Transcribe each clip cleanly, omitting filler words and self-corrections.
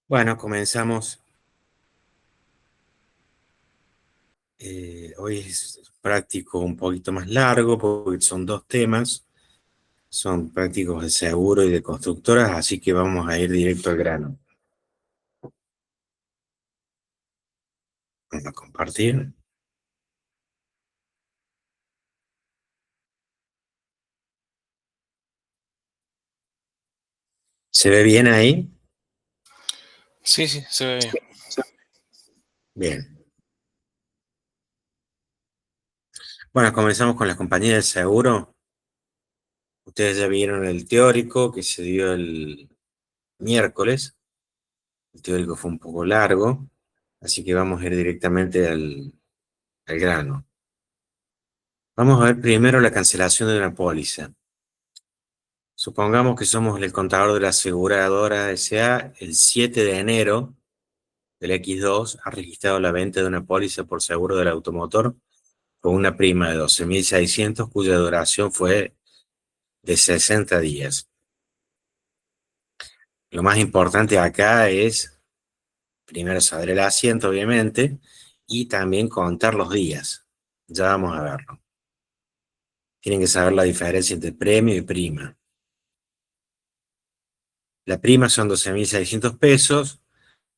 Bueno, comenzamos. Hoy es práctico un poquito más largo porque son dos temas. Son prácticos de seguro y de constructoras, así que vamos a ir directo al grano. Vamos a compartir. ¿Se ve bien ahí? Sí, sí, se ve bien. Bien. Bueno, comenzamos con las compañías de seguro. Ustedes ya vieron el teórico que se dio el miércoles. El teórico fue un poco largo, así que vamos a ir directamente al grano. Vamos a ver primero la cancelación de una póliza. Supongamos que somos el contador de la aseguradora S.A. El 7 de enero del X2 ha registrado la venta de una póliza por seguro del automotor con una prima de 12.600 cuya duración fue de 60 días. Lo más importante acá es primero saber el asiento, obviamente, y también contar los días. Ya vamos a verlo. Tienen que saber la diferencia entre premio y prima. La prima son 12.600 pesos.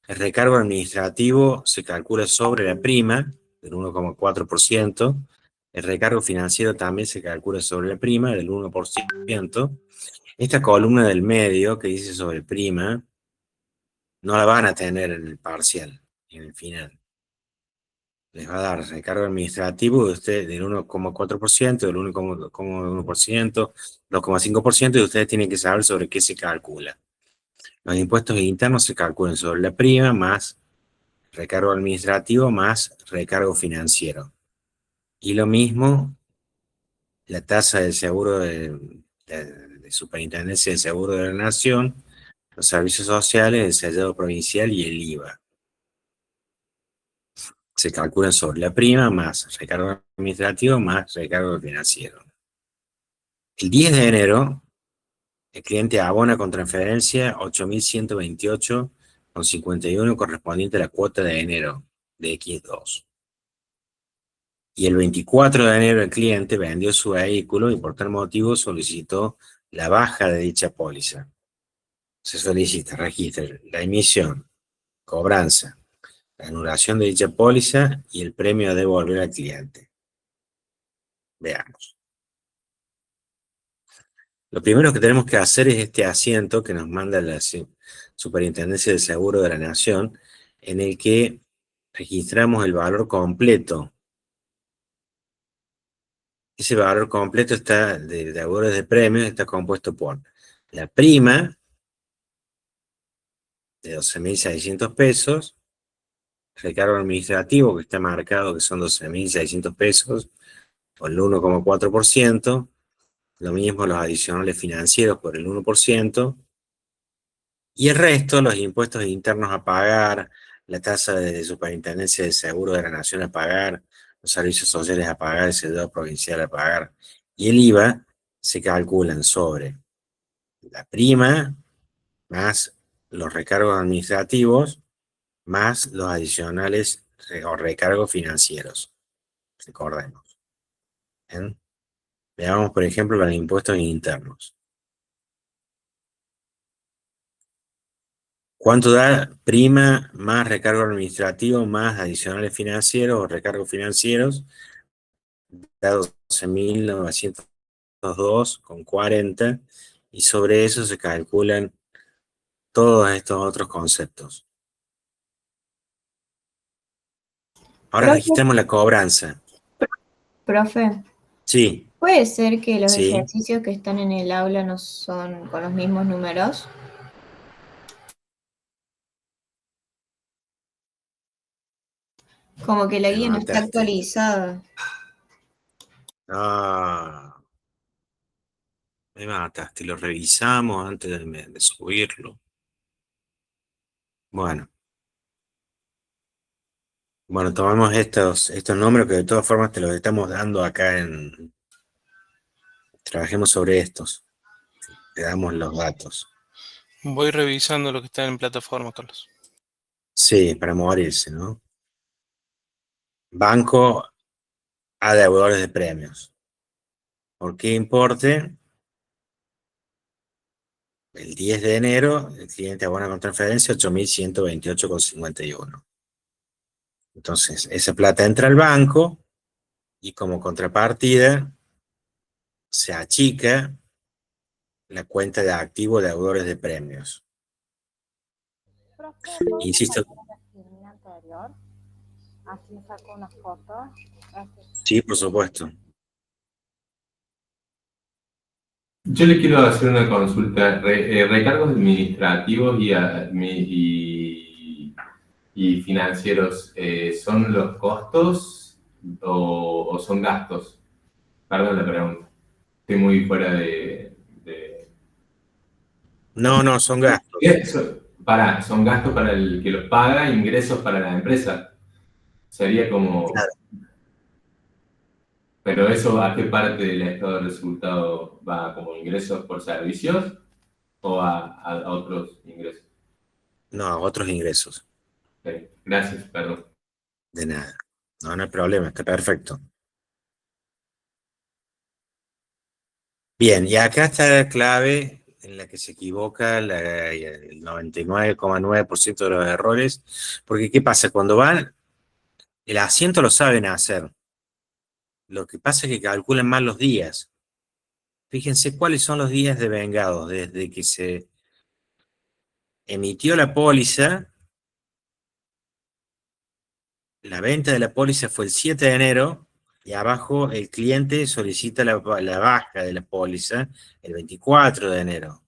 El recargo administrativo se calcula sobre la prima del 1,4%. El recargo financiero también se calcula sobre la prima del 1%. Esta columna del medio que dice sobre prima no la van a tener en el parcial, en el final. Les va a dar recargo administrativo de usted del 1,4%, del 1,1%, 2,5%, y ustedes tienen que saber sobre qué se calcula. Los impuestos internos se calculan sobre la prima más recargo administrativo más recargo financiero. Y lo mismo, la tasa del seguro de Superintendencia de Seguro de la Nación, los servicios sociales, el sellado provincial y el IVA. Se calculan sobre la prima más recargo administrativo más recargo financiero. El 10 de enero, el cliente abona con transferencia 8.128,51 correspondiente a la cuota de enero de X2. Y el 24 de enero el cliente vendió su vehículo y por tal motivo solicitó la baja de dicha póliza. Se solicita, registra la emisión, cobranza, la anulación de dicha póliza y el premio a devolver al cliente. Veamos. Lo primero que tenemos que hacer es este asiento que nos manda la Superintendencia del Seguro de la Nación, en el que registramos el valor completo. Ese valor completo está de deudores de premios, está compuesto por la prima de 12.600 pesos, recargo administrativo que está marcado que son 12.600 pesos por el 1,4%, lo mismo los adicionales financieros por el 1%, y el resto, los impuestos internos a pagar, la tasa de superintendencia de seguro de la nación a pagar, los servicios sociales a pagar, el seguro provincial a pagar, y el IVA se calculan sobre la prima más los recargos administrativos más los adicionales o recargos financieros. Recordemos. ¿Bien? Veamos, por ejemplo, los impuestos internos. ¿Cuánto da prima más recargo administrativo más adicionales financieros o recargos financieros? Da 12.902,40 y sobre eso se calculan todos estos otros conceptos. Ahora Profe, registramos la cobranza. profe, Sí, ¿puede ser que los sí. ejercicios que están en el aula no son con los mismos números? Como que la Me guía no está mataste. actualizada. Ah, me mataste. Lo revisamos antes de subirlo. Bueno, bueno, tomamos estos números que de todas formas te los estamos dando acá en. Trabajemos sobre estos. Te damos los datos. Voy revisando lo que está en plataforma, Carlos. Sí, para morirse, ¿no? Banco a deudores de premios. ¿Por qué importe? El 10 de enero, el cliente abona con transferencia 8.128,51. Entonces, esa plata entra al banco y como contrapartida se achica la cuenta de activo de deudores de premios. Profe, ¿podría Insisto, pasar a la filmina anterior? Así saco una foto. Gracias. sí, por supuesto. Yo le quiero hacer una consulta. Recargos administrativos y financieros, ¿son los costos o son gastos? Perdón la pregunta. Estoy muy fuera de... No, son gastos. Son gastos para el que los paga, ingresos para la empresa. Sería como... Claro. Pero eso, ¿a qué parte del estado de resultado va? ¿Como ingresos por servicios o a otros ingresos? No, otros ingresos. Ok, gracias, perdón. De nada. No hay problema, está perfecto. Bien, y acá está la clave en la que se equivoca el 99,9% de los errores, porque ¿qué pasa? Cuando van, el asiento lo saben hacer, lo que pasa es que calculan mal los días. Fíjense cuáles son los días de vengados, desde que se emitió la póliza, la venta de la póliza fue el 7 de enero, y abajo el cliente solicita la baja de la póliza el 24 de enero.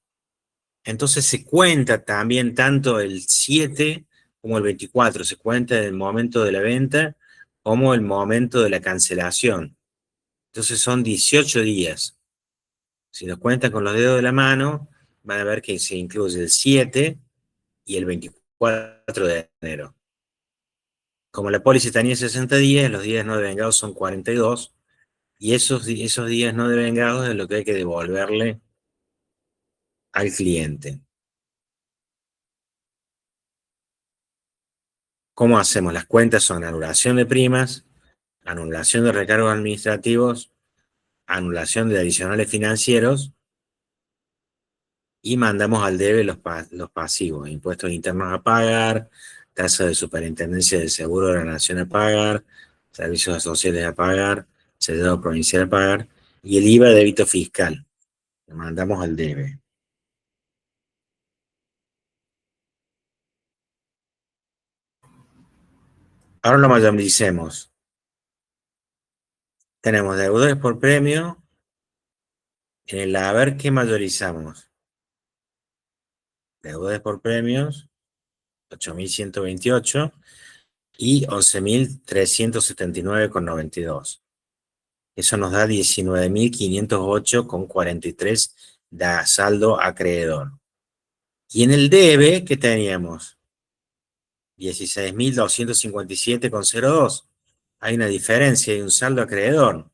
Entonces se cuenta también tanto el 7 como el 24, se cuenta el momento de la venta como el momento de la cancelación. Entonces son 18 días. Si nos cuentan con los dedos de la mano, van a ver que se incluye el 7 y el 24 de enero. Como la póliza tenía 60 días, los días no devengados son 42, y esos días no devengados es lo que hay que devolverle al cliente. ¿Cómo hacemos? Las cuentas son anulación de primas, anulación de recargos administrativos, anulación de adicionales financieros, y mandamos al debe los pasivos, impuestos internos a pagar, tasa de superintendencia de seguro de la nación a pagar, servicios sociales a pagar, seguro provincial a pagar, y el IVA débito fiscal. Lo mandamos al debe. Ahora lo mayoricemos. Tenemos deudores por premio. En el haber, ¿qué mayorizamos? Deudores por premios, 8.128 y 11.379,92. Eso nos da 19.508,43 de saldo acreedor. Y en el debe, ¿qué teníamos? 16.257,02. Hay una diferencia, hay un saldo acreedor.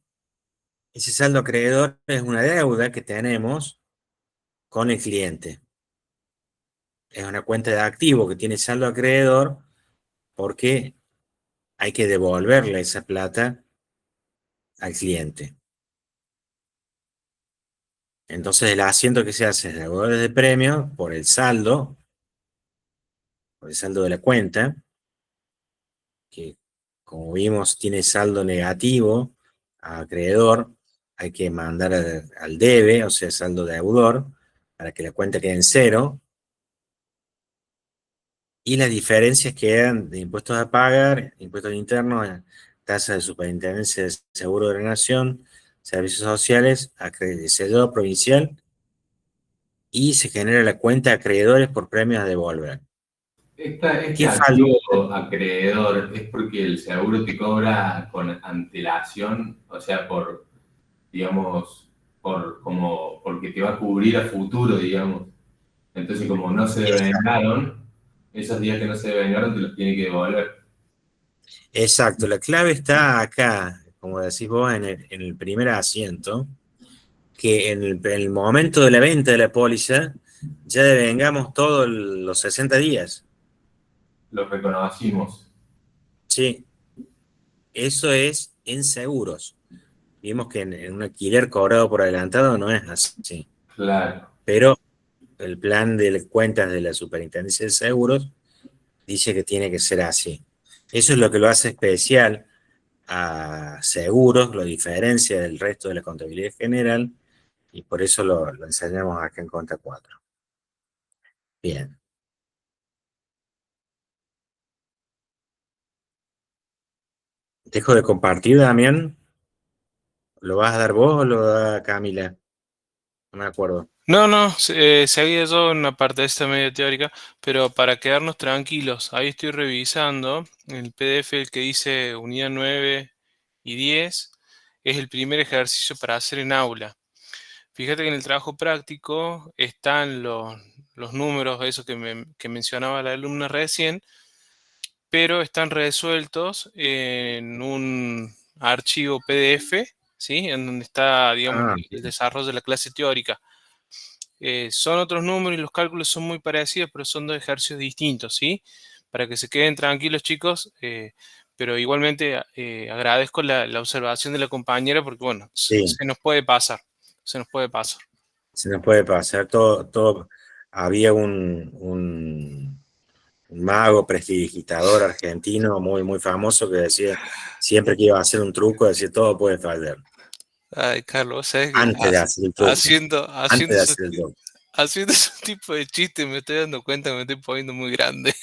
Ese saldo acreedor es una deuda que tenemos con el cliente. Es una cuenta de activo que tiene saldo acreedor porque hay que devolverle esa plata al cliente. Entonces el asiento que se hace es deudores de premio por el saldo de la cuenta, que como vimos tiene saldo negativo a acreedor, hay que mandar al debe, o sea, saldo deudor, para que la cuenta quede en cero, y las diferencias quedan de impuestos a pagar, impuestos internos, tasa de superintendencia de seguro de la nación, servicios sociales, sello provincial, y se genera la cuenta de acreedores por premios a devolver. Este ¿Qué falta? activo acreedor es porque el seguro te cobra con antelación, o sea, digamos, porque te va a cubrir a futuro, digamos. Entonces, como no se devengaron, esos días que no se devengaron te los tiene que devolver. Exacto, la clave está acá, como decís vos, en el primer asiento, que en el momento de la venta de la póliza ya devengamos todos los 60 días. lo reconocimos. Sí, eso es en seguros. Vimos que en un alquiler cobrado por adelantado no es así. Claro. Pero el plan de cuentas de la Superintendencia de Seguros dice que tiene que ser así. Eso es lo que lo hace especial a seguros, lo diferencia del resto de la contabilidad general, y por eso lo enseñamos acá en Conta 4. Bien. Dejo de compartir, Damián. ¿Lo vas a dar vos o lo da Camila? No me acuerdo. No, seguía yo en una parte de esta media teórica, pero para quedarnos tranquilos, ahí estoy revisando el PDF, el que dice unidad 9 y 10, es el primer ejercicio para hacer en aula. Fíjate que en el trabajo práctico están los números, eso que mencionaba la alumna recién, pero están resueltos en un archivo PDF, ¿sí? En donde está, digamos, Ah, el bien. desarrollo de la clase teórica. Son otros números y los cálculos son muy parecidos, pero son dos ejercicios distintos, ¿sí? Para que se queden tranquilos, chicos, pero igualmente agradezco la observación de la compañera porque, bueno, Sí, se nos puede pasar, se nos puede pasar. se nos puede pasar todo. Había un mago prestidigitador argentino muy famoso que decía, siempre que iba a hacer un truco, decía, todo puede fallar. Ay, Carlos, ¿sabes que Antes de hacer el truco. Antes de hacer el truco. haciendo ese tipo de chistes me estoy dando cuenta que me estoy poniendo muy grande?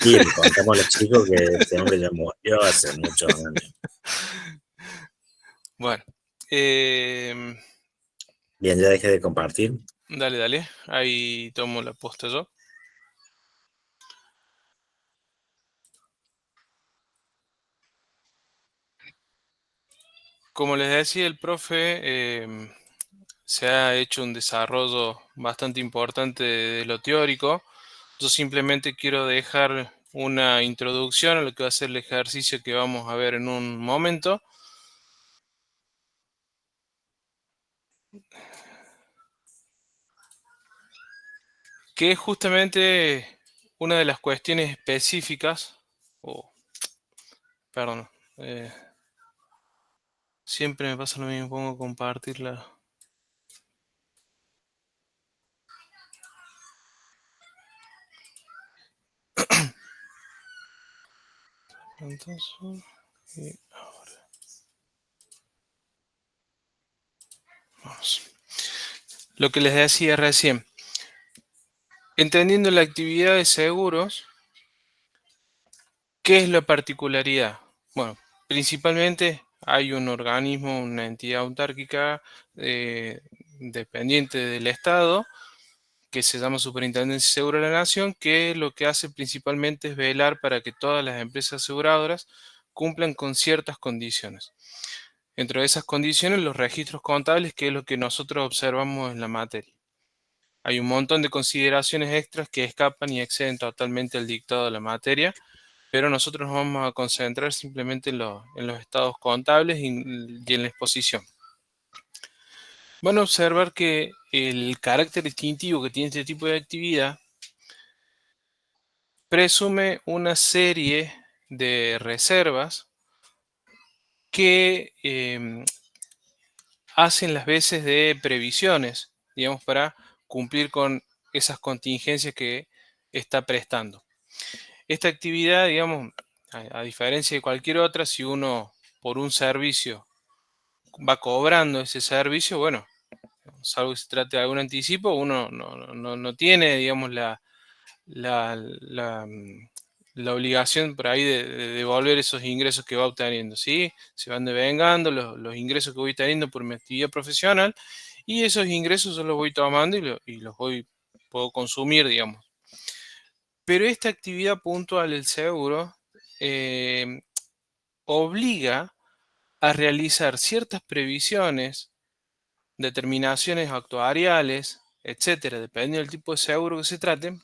Sí, le contamos a los chicos que este hombre ya murió hace muchos años. Bueno, Bien, ya dejé de compartir. dale, ahí tomo la posta yo. Como les decía, el profe se ha hecho un desarrollo bastante importante de lo teórico. Yo simplemente quiero dejar una introducción a lo que va a ser el ejercicio que vamos a ver en un momento. Que es justamente una de las cuestiones específicas, perdón, eh, siempre me pasa lo mismo, pongo a compartirla. Entonces, y ahora, vamos. Lo que les decía recién, entendiendo la actividad de seguros, ¿qué es la particularidad? Bueno, principalmente hay un organismo, una entidad autárquica dependiente del Estado, que se llama Superintendencia de Seguros de la Nación, que lo que hace principalmente es velar para que todas las empresas aseguradoras cumplan con ciertas condiciones. Dentro de esas condiciones, los registros contables, que es lo que nosotros observamos en la materia. Hay un montón de consideraciones extras que escapan y exceden totalmente el dictado de la materia, pero nosotros nos vamos a concentrar simplemente en los estados contables y en la exposición. Van a observar que el carácter distintivo que tiene este tipo de actividad presume una serie de reservas que hacen las veces de previsiones, digamos, para cumplir con esas contingencias que está prestando. Esta actividad, digamos, a diferencia de cualquier otra, si uno por un servicio va cobrando ese servicio, bueno, salvo que se trate de algún anticipo, uno no tiene, digamos, la, la, mm, la obligación por ahí de devolver esos ingresos que va obteniendo, ¿sí? Se van devengando los ingresos que voy teniendo por mi actividad profesional y esos ingresos yo los voy tomando y los puedo consumir, digamos. Pero esta actividad puntual del seguro obliga a realizar ciertas previsiones, determinaciones actuariales, etcétera, dependiendo del tipo de seguro que se trate,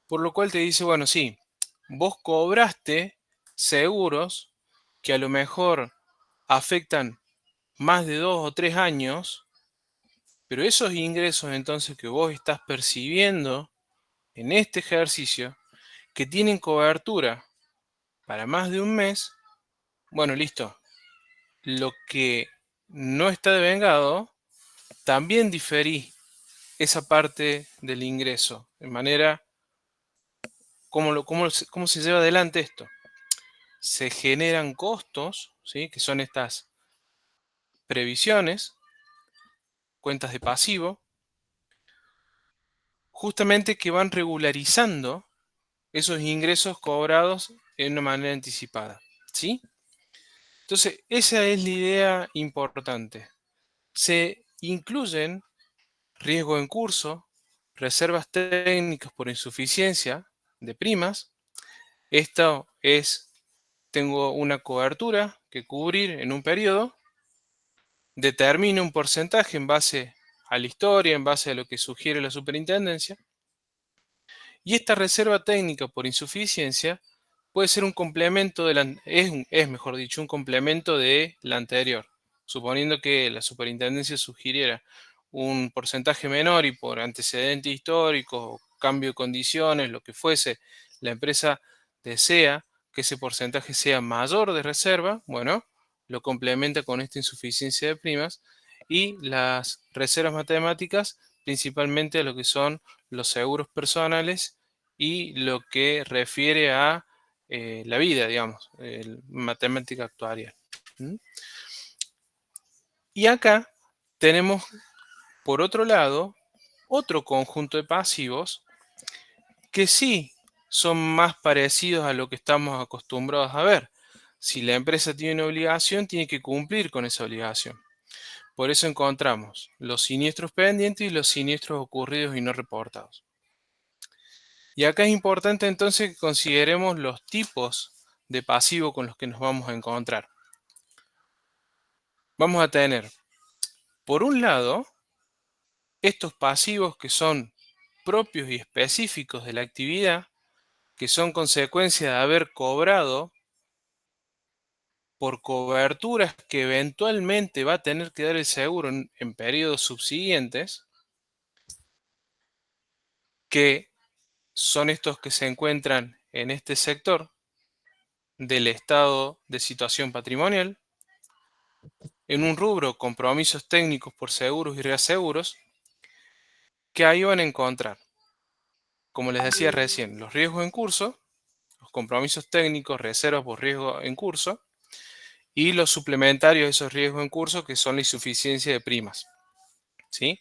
por lo cual te dice, bueno, sí, vos cobraste seguros que a lo mejor afectan más de 2 o 3 años, pero esos ingresos entonces que vos estás percibiendo en este ejercicio que tienen cobertura para más de un mes, bueno, listo. Lo que no está devengado, también diferí esa parte del ingreso. De manera, ¿cómo se lleva adelante esto? Se generan costos, ¿sí? Que son estas previsiones, cuentas de pasivo, justamente que van regularizando esos ingresos cobrados en una manera anticipada, ¿sí? Entonces, esa es la idea importante. Se incluyen riesgo en curso, reservas técnicas por insuficiencia de primas. Esto es, tengo una cobertura que cubrir en un periodo, determino un porcentaje en base a la historia, en base a lo que sugiere la superintendencia, y esta reserva técnica por insuficiencia puede ser un complemento es mejor dicho, un complemento de la anterior. Suponiendo que la superintendencia sugiriera un porcentaje menor y por antecedentes históricos o cambio de condiciones, lo que fuese, la empresa desea que ese porcentaje sea mayor de reserva, bueno, lo complementa con esta insuficiencia de primas y las reservas matemáticas, principalmente a lo que son los seguros personales y lo que refiere a la vida, digamos, matemática actuarial. ¿Mm? Y acá tenemos, por otro lado, otro conjunto de pasivos que sí son más parecidos a lo que estamos acostumbrados a ver. Si la empresa tiene una obligación, tiene que cumplir con esa obligación. Por eso encontramos los siniestros pendientes y los siniestros ocurridos y no reportados. Y acá es importante entonces que consideremos los tipos de pasivo con los que nos vamos a encontrar. Vamos a tener, por un lado, estos pasivos que son propios y específicos de la actividad, que son consecuencia de haber cobrado por coberturas que eventualmente va a tener que dar el seguro en periodos subsiguientes, que son estos que se encuentran en este sector del estado de situación patrimonial, en un rubro compromisos técnicos por seguros y reaseguros, que ahí van a encontrar, como les decía recién, los riesgos en curso, los compromisos técnicos, reservas por riesgo en curso, y los suplementarios de esos riesgos en curso, que son la insuficiencia de primas. ¿Sí?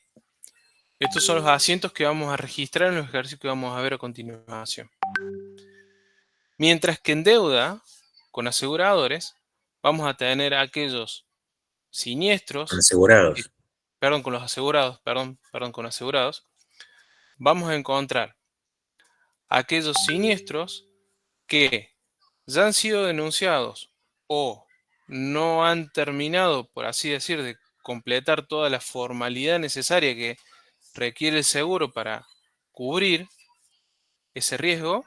Estos son los asientos que vamos a registrar en los ejercicios que vamos a ver a continuación. Mientras que en deuda, con aseguradores, vamos a tener aquellos siniestros, Asegurados. perdón, con los asegurados, perdón, con asegurados, vamos a encontrar aquellos siniestros que ya han sido denunciados o no han terminado, por así decir, de completar toda la formalidad necesaria que requiere el seguro para cubrir ese riesgo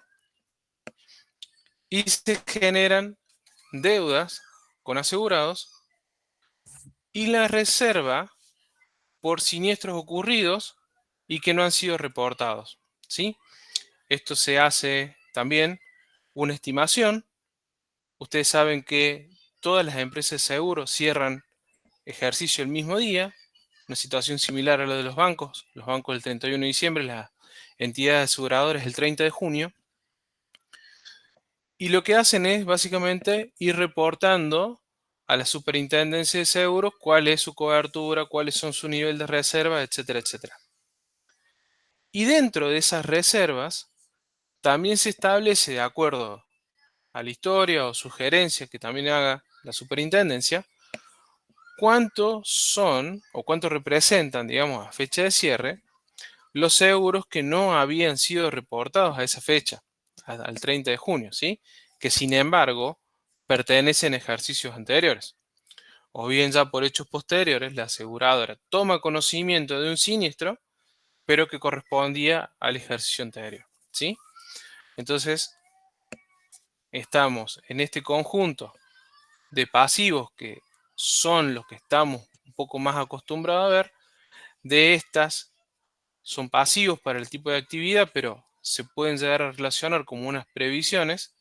y se generan deudas con asegurados y la reserva por siniestros ocurridos y que no han sido reportados, ¿sí? Esto se hace también una estimación. Ustedes saben que todas las empresas de seguro cierran ejercicio el mismo día, una situación similar a la de los bancos el 31 de diciembre, las entidades aseguradoras el 30 de junio, y lo que hacen es básicamente ir reportando a la superintendencia de seguros cuál es su cobertura, cuáles son su nivel de reserva, etcétera, etcétera. Y dentro de esas reservas también se establece, de acuerdo a la historia o sugerencia que también haga la superintendencia, cuánto son o cuánto representan, digamos, a fecha de cierre, los seguros que no habían sido reportados a esa fecha, al 30 de junio, ¿sí? Que sin embargo pertenecen a ejercicios anteriores. O bien ya por hechos posteriores, la aseguradora toma conocimiento de un siniestro, pero que correspondía al ejercicio anterior, ¿sí? Entonces, estamos en este conjunto de pasivos que son los que estamos un poco más acostumbrados a ver. De estas son pasivos para el tipo de actividad, pero se pueden llegar a relacionar como unas previsiones,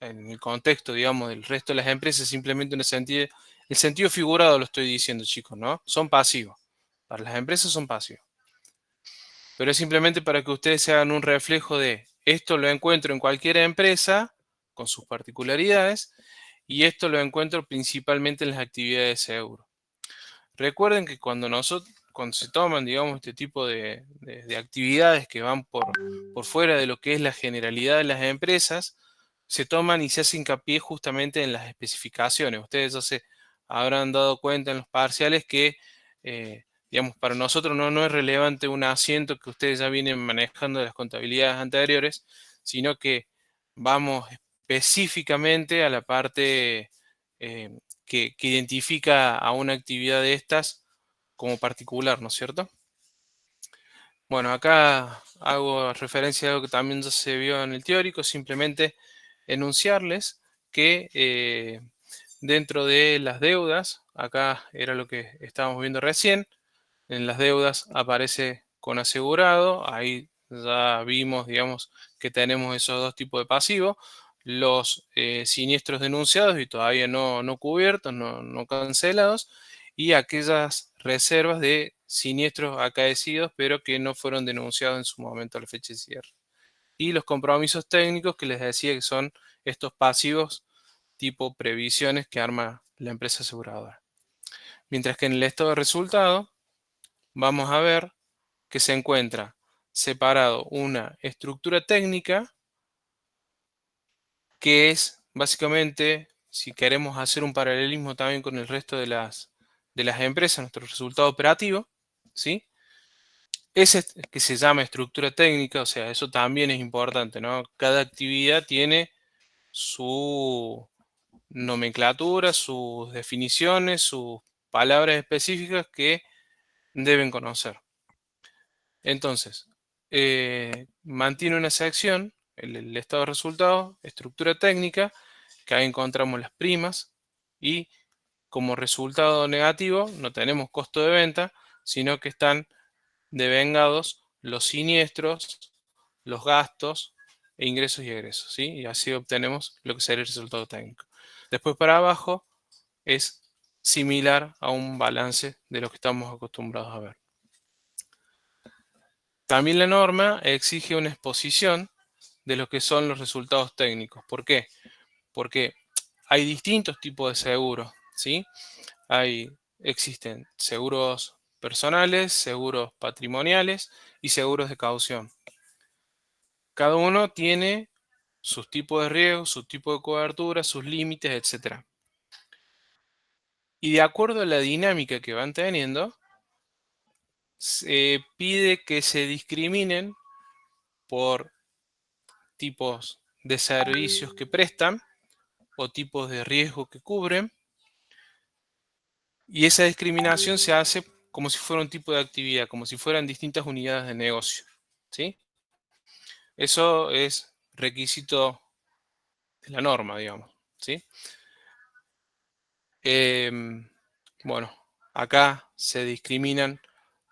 en el contexto, digamos, del resto de las empresas, simplemente en el sentido figurado lo estoy diciendo, chicos, ¿no? Son pasivos. Para las empresas son pasivos. Pero es simplemente para que ustedes se hagan un reflejo de esto lo encuentro en cualquier empresa con sus particularidades y esto lo encuentro principalmente en las actividades de seguro. Recuerden que cuando se toman, digamos, este tipo de actividades que van por fuera de lo que es la generalidad de las empresas, se toman y se hace hincapié justamente en las especificaciones. Ustedes ya se habrán dado cuenta en los parciales que, digamos, para nosotros no es relevante un asiento que ustedes ya vienen manejando de las contabilidades anteriores, sino que vamos específicamente a la parte que identifica a una actividad de estas como particular, ¿no es cierto? Bueno, acá hago referencia a algo que también ya se vio en el teórico, simplemente enunciarles que dentro de las deudas, acá era lo que estábamos viendo recién, en las deudas aparece con asegurado, ahí ya vimos, digamos, que tenemos esos dos tipos de pasivos, los siniestros denunciados y todavía no cubiertos, no cancelados, y aquellas reservas de siniestros acaecidos, pero que no fueron denunciados en su momento a la fecha de cierre. Y los compromisos técnicos que les decía que son estos pasivos tipo previsiones que arma la empresa aseguradora. Mientras que en el estado de resultado vamos a ver que se encuentra separado una estructura técnica que es básicamente, si queremos hacer un paralelismo también con el resto de las empresas, nuestro resultado operativo, ¿sí? Ese que se llama estructura técnica, o sea, eso también es importante, ¿no? Cada actividad tiene su nomenclatura, sus definiciones, sus palabras específicas que deben conocer. Entonces, mantiene una sección, el estado de resultados, estructura técnica, que ahí encontramos las primas y como resultado negativo no tenemos costo de venta, sino que están devengados los siniestros, los gastos, e ingresos y egresos, ¿sí? Y así obtenemos lo que sería el resultado técnico. Después para abajo es similar a un balance de lo que estamos acostumbrados a ver. También la norma exige una exposición de lo que son los resultados técnicos. ¿Por qué? Porque hay distintos tipos de seguros, ¿sí? Existen seguros personales, seguros patrimoniales y seguros de caución. Cada uno tiene sus tipos de riesgo, su tipo de cobertura, sus límites, etc. Y de acuerdo a la dinámica que van teniendo, se pide que se discriminen por tipos de servicios que prestan o tipos de riesgo que cubren. Y esa discriminación se hace como si fuera un tipo de actividad, como si fueran distintas unidades de negocio, ¿sí? Eso es requisito de la norma, digamos, ¿sí? Bueno, acá se discriminan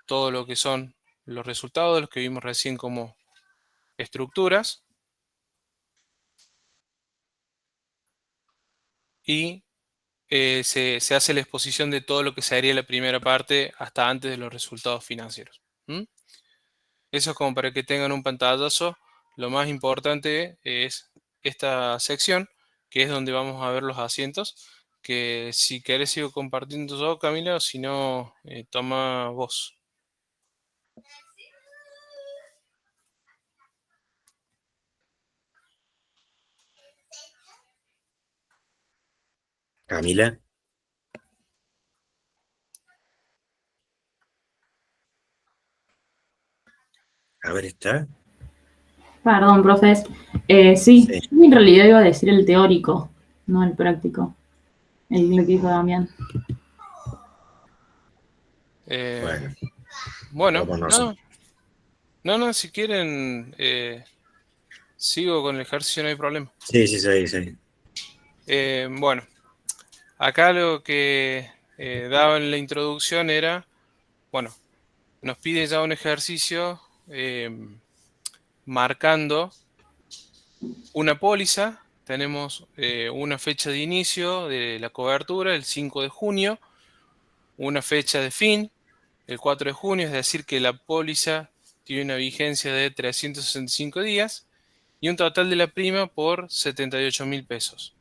todo lo que son los resultados de los que vimos recién como estructuras y se hace la exposición de todo lo que sería la primera parte hasta antes de los resultados financieros. Eso es como para que tengan un pantallazo. Lo más importante es esta sección, que es donde vamos a ver los asientos, que si querés sigo compartiendo yo, Camila, o si no, toma vos. Camila, a ver, ¿está? Perdón, profes. Sí, Sí. yo en realidad iba a decir el teórico, no el práctico. El que dijo Damián. Bueno, Bueno, vamos nosotros. no, si quieren, sigo con el ejercicio, no hay problema. Sí, sí, sí, sí. Bueno, acá lo que daba en la introducción era, bueno, nos pide ya un ejercicio marcando una póliza. Tenemos una fecha de inicio de la cobertura, el 5 de junio, una fecha de fin, el 4 de junio, es decir, que la póliza tiene una vigencia de 365 días y un total de la prima por 78.000 pesos.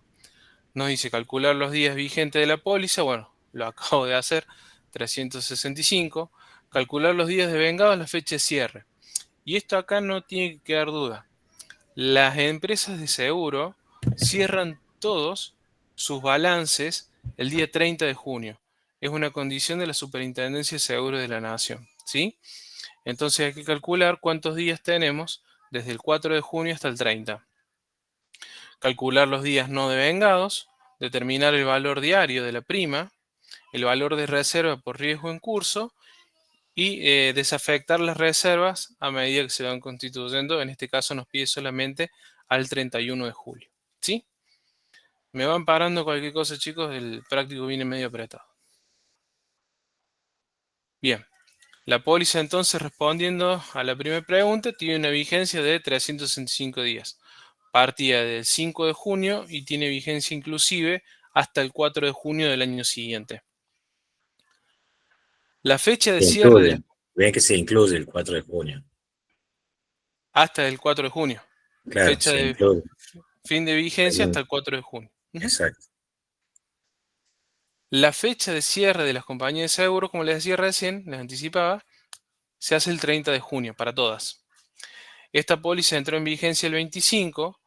Nos dice calcular los días vigentes de la póliza, bueno, lo acabo de hacer, 365. Calcular los días de vengado, la fecha de cierre. Y esto acá no tiene que quedar duda. Las empresas de seguro cierran todos sus balances el día 30 de junio. Es una condición de la Superintendencia de Seguros de la Nación, ¿sí? Entonces hay que calcular cuántos días tenemos desde el 4 de junio hasta el 30. Calcular los días no devengados, determinar el valor diario de la prima, el valor de reserva por riesgo en curso y desafectar las reservas a medida que se van constituyendo. En este caso nos pide solamente al 31 de julio. ¿Sí? Me van parando cualquier cosa, chicos, el práctico viene medio apretado. Bien, la póliza entonces, respondiendo a la primera pregunta, tiene una vigencia de 365 días. Partía del 5 de junio y tiene vigencia inclusive hasta el 4 de junio del año siguiente. La fecha de Se cierre incluye. Ven que se incluye el 4 de junio. hasta el 4 de junio. Claro, Fecha se de incluye. fin de vigencia hasta el 4 de junio. Exacto. La fecha de cierre de las compañías de seguros, como les decía recién, les anticipaba, se hace el 30 de junio para todas. Esta póliza entró en vigencia el 25,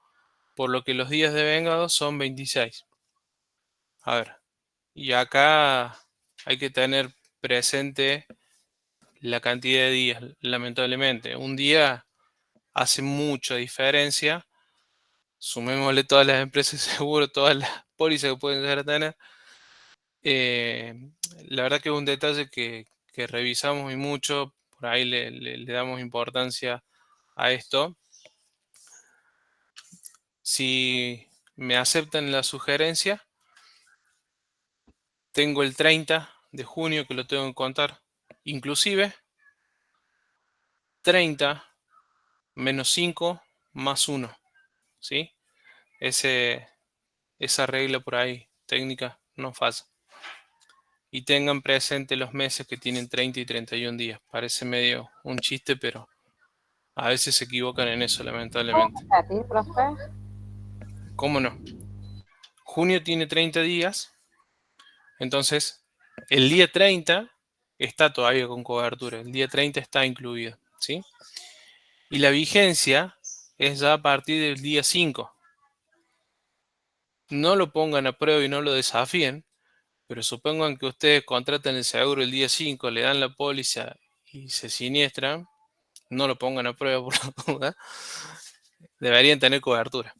por lo que los días de vengado son 26. A ver, y acá hay que tener presente la cantidad de días, lamentablemente. Un día hace mucha diferencia. Sumémosle todas las empresas de seguro, todas las pólizas que pueden llegar a tener. La verdad que es un detalle que revisamos y mucho, por ahí le damos importancia a esto. Si me aceptan la sugerencia, tengo el 30 de junio que lo tengo que contar, inclusive 30 menos 5 más 1, ¿sí? Esa regla por ahí técnica no falla. Y tengan presente los meses que tienen 30 y 31 días. Parece medio un chiste, pero a veces se equivocan en eso, lamentablemente. ¿Repetir, profe? ¿Cómo no? Junio tiene 30 días, entonces el día 30 está todavía con cobertura, el día 30 está incluido, ¿sí? Y la vigencia es ya a partir del día 5. No lo pongan a prueba y no lo desafíen, pero supongan que ustedes contratan el seguro el día 5, le dan la póliza y se siniestran, no lo pongan a prueba por la duda, deberían tener cobertura.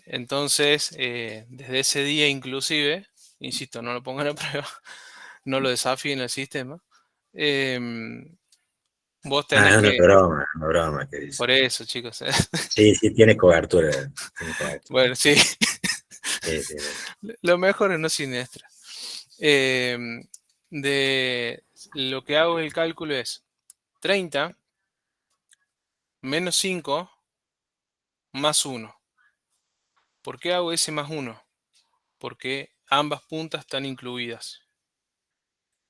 Entonces, desde ese día inclusive, insisto, no lo pongan a prueba, no lo desafíen el sistema, vos tenés Es que... una broma que dice. Por eso, chicos. Sí, sí, tiene cobertura. Tiene cobertura. Bueno, sí. Sí, sí. Lo mejor es no siniestra. De lo que hago el cálculo es 30 menos 5 más 1. ¿Por qué hago ese más 1? Porque ambas puntas están incluidas.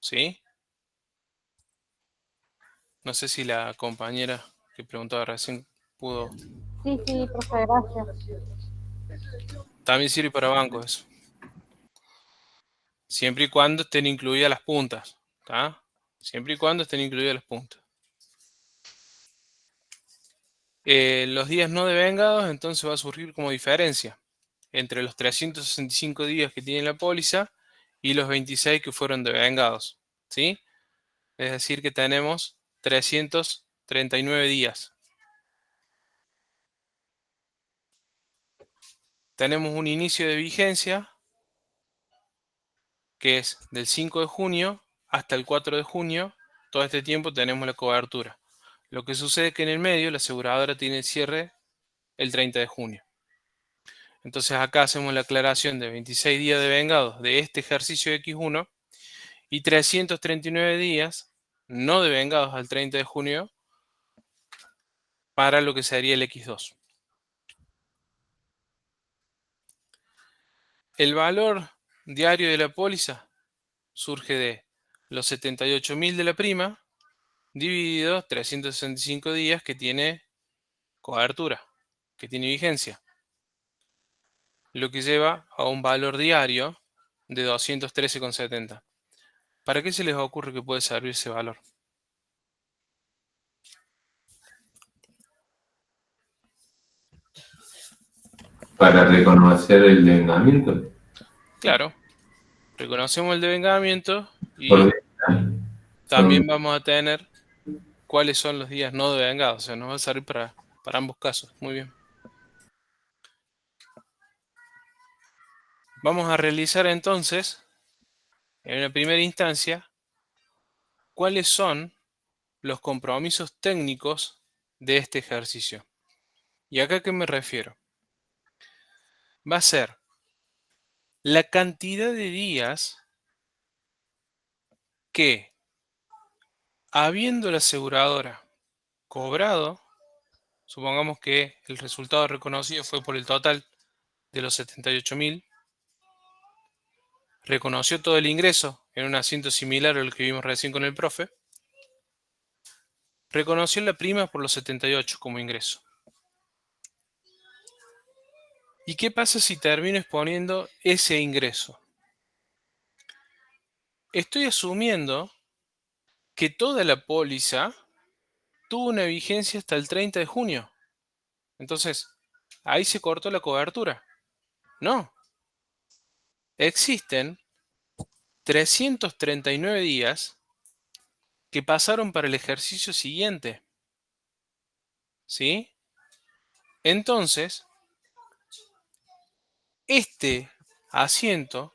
¿Sí? No sé si la compañera que preguntaba recién pudo. Sí, profe, gracias. También sirve para bancos eso. Siempre y cuando estén incluidas las puntas. ¿Tá? Siempre y cuando estén incluidas las puntas. Los días no devengados entonces va a surgir como diferencia entre los 365 días que tiene la póliza y los 26 que fueron devengados. ¿Sí? Es decir que tenemos 339 días. Tenemos un inicio de vigencia que es del 5 de junio hasta el 4 de junio. Todo este tiempo tenemos la cobertura. Lo que sucede es que en el medio la aseguradora tiene el cierre el 30 de junio. Entonces acá hacemos la aclaración de 26 días devengados de este ejercicio X1 y 339 días no devengados al 30 de junio para lo que sería el X2. El valor diario de la póliza surge de los 78.000 de la prima dividido 365 días que tiene cobertura, que tiene vigencia, lo que lleva a un valor diario de 213,70. ¿Para qué se les ocurre que puede servir ese valor? Para reconocer el devengamiento. Claro, reconocemos el devengamiento y Por día, también vamos a tener cuáles son los días no devengados. O sea, nos va a servir para ambos casos. Muy bien. Vamos a realizar entonces, en una primera instancia, cuáles son los compromisos técnicos de este ejercicio. ¿Y acá a qué me refiero? Va a ser la cantidad de días que, habiendo la aseguradora cobrado, supongamos que el resultado reconocido fue por el total de los 78.000, reconoció todo el ingreso en un asiento similar al que vimos recién con el profe, reconoció la prima por los 78 como ingreso. ¿Y qué pasa si termino exponiendo ese ingreso? Estoy asumiendo que toda la póliza tuvo una vigencia hasta el 30 de junio. Entonces, ahí se cortó la cobertura. No. Existen 339 días que pasaron para el ejercicio siguiente. ¿Sí? Entonces, este asiento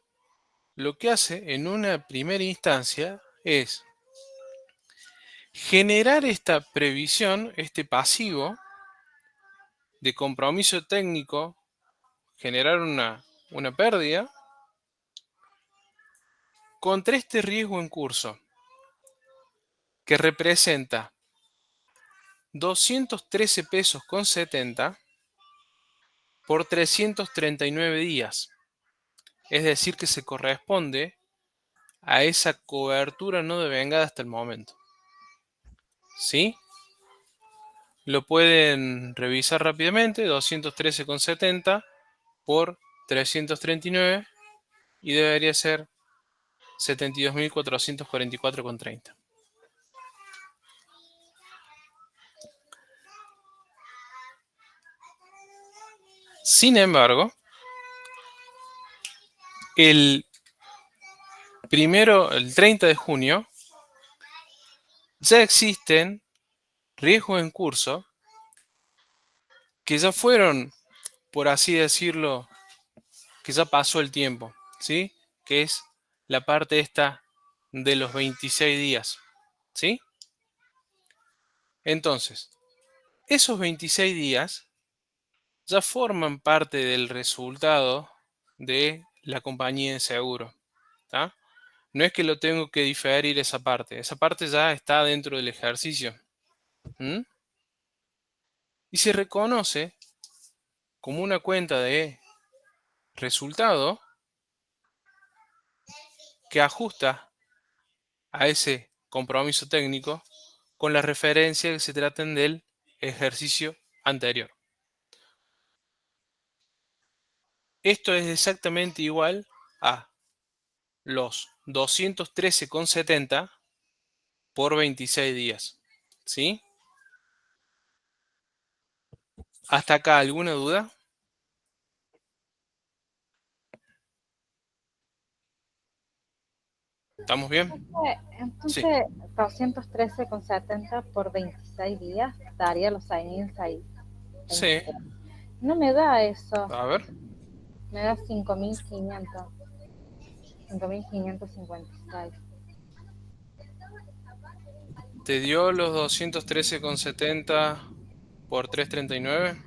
lo que hace en una primera instancia es generar esta previsión, este pasivo de compromiso técnico, generar una pérdida contra este riesgo en curso, que representa 213 pesos con 70 por 339 días. Es decir, que se corresponde a esa cobertura no devengada hasta el momento. ¿Sí? Lo pueden revisar rápidamente, 213,70 por 339 y debería ser 72.444,30. Sin embargo, el 30 de junio, ya existen riesgos en curso que ya fueron, por así decirlo, que ya pasó el tiempo, ¿sí? Que es la parte esta de los 26 días, ¿sí? Entonces, esos 26 días ya forman parte del resultado de la compañía de seguro, ¿tá? No es que lo tengo que diferir esa parte ya está dentro del ejercicio. Y se reconoce como una cuenta de resultado que ajusta a ese compromiso técnico con la referencia que se traten del ejercicio anterior. Esto es exactamente igual a los 213,70 por 26 días. ¿Sí? ¿Hasta acá alguna duda? ¿Estamos bien? Entonces, Sí. 213,70 por 26 días daría los 6.600. Sí. No me da eso, A ver. me da 5.500. 5.556. ¿Te dio los 213,70 por 339?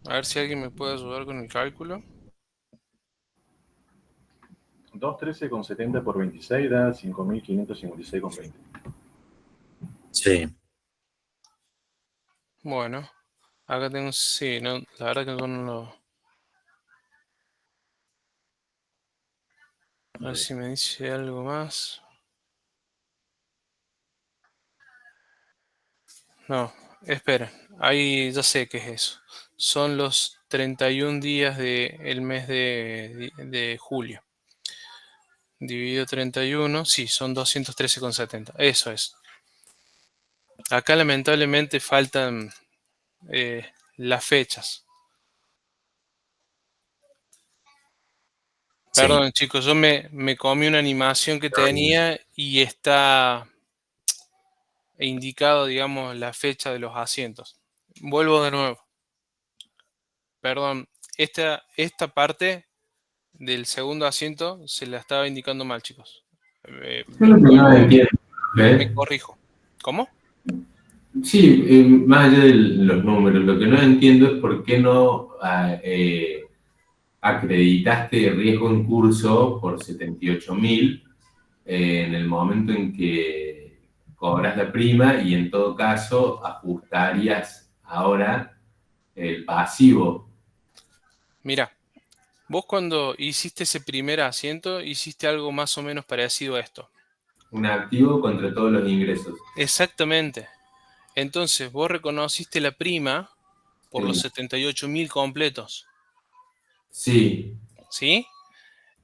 A ver si alguien me puede ayudar con el cálculo. 213,70 por 26 da 5.556,20. Sí. Bueno, acá tengo, sí, no, la verdad que no lo... A ver si me dice algo más. No, espera, ahí ya sé qué es eso. Son los 31 días del mes de julio. Dividido 31, sí, son 213,70. Eso es. Acá lamentablemente faltan las fechas. Sí. Perdón, chicos, yo me comí una animación que tenía y está indicado, digamos, la fecha de los asientos. Vuelvo de nuevo. Perdón, esta parte del segundo asiento se la estaba indicando mal, chicos. Yo lo que no entiendo, Me ¿ves? corrijo. ¿Cómo? Sí, más allá de los números, lo que no entiendo es por qué no acreditaste riesgo en curso por 78.000 en el momento en que cobras la prima y en todo caso ajustarías ahora el pasivo. Mira, vos cuando hiciste ese primer asiento, hiciste algo más o menos parecido a esto. Un activo contra todos los ingresos. Exactamente. Entonces, vos reconociste la prima por los Sí. 78.000 completos. Sí, ¿Sí?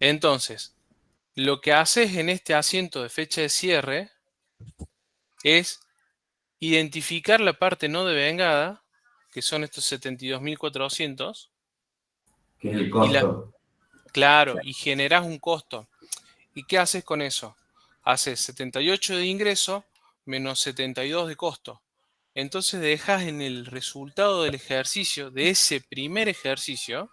Entonces, lo que haces en este asiento de fecha de cierre es identificar la parte no devengada, que son estos 72.400, que es el y la, costo. claro, y generás un costo. ¿Y qué haces con eso? Haces 78 de ingreso menos 72 de costo. Entonces dejas en el resultado del ejercicio, de ese primer ejercicio,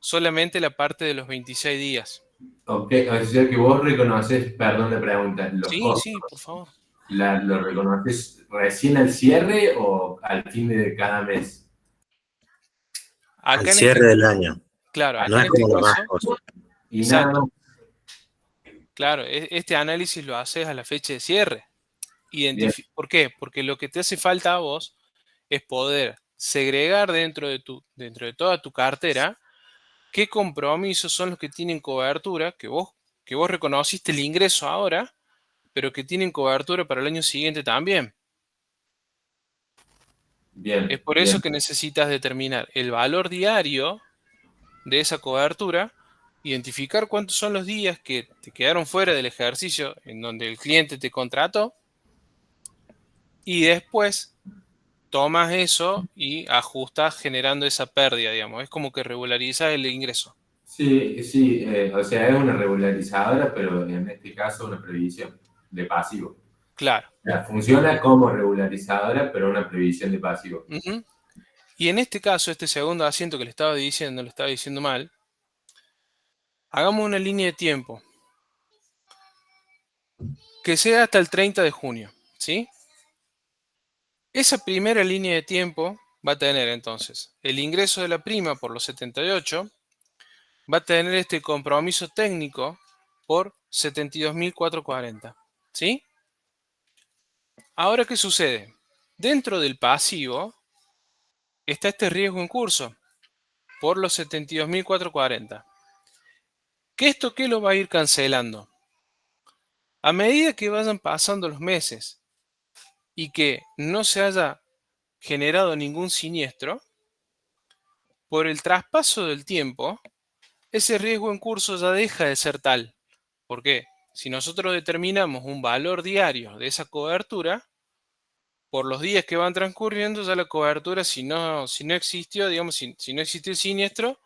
solamente la parte de los 26 días. Ok, o sea que vos reconoces, perdón la pregunta, los Sí, costos, sí, por favor. ¿lo reconoces recién al cierre o al fin de cada mes? Al Acá en este, cierre del año. claro, No acá en es este como lo más caso, costoso. Y nada exacto, más. claro, este análisis lo haces a la fecha de cierre. Bien, ¿Por qué? Porque lo que te hace falta a vos es poder segregar dentro de toda tu cartera qué compromisos son los que tienen cobertura, que vos reconociste el ingreso ahora, pero que tienen cobertura para el año siguiente también. Es bien, por eso bien. que necesitas determinar el valor diario de esa cobertura, identificar cuántos son los días que te quedaron fuera del ejercicio en donde el cliente te contrató y después tomas eso y ajustas generando esa pérdida, digamos. Es como que regularizas el ingreso. Sí, sí, o sea, es una regularizadora, pero en este caso una previsión de pasivo. Claro. O sea, funciona como regularizadora, pero una previsión de pasivo. Ujú. Y en este caso, este segundo asiento que le estaba diciendo mal, hagamos una línea de tiempo que sea hasta el 30 de junio, ¿sí? Esa primera línea de tiempo va a tener entonces el ingreso de la prima por los 78, va a tener este compromiso técnico por 72.440, ¿sí? Ahora, ¿qué sucede? Dentro del pasivo está este riesgo en curso por los 72.440. ¿Qué lo va a ir cancelando? A medida que vayan pasando los meses y que no se haya generado ningún siniestro, por el traspaso del tiempo, ese riesgo en curso ya deja de ser tal. ¿Por qué? Si nosotros determinamos un valor diario de esa cobertura, por los días que van transcurriendo, ya la cobertura, si no existió, digamos, si no existió el siniestro,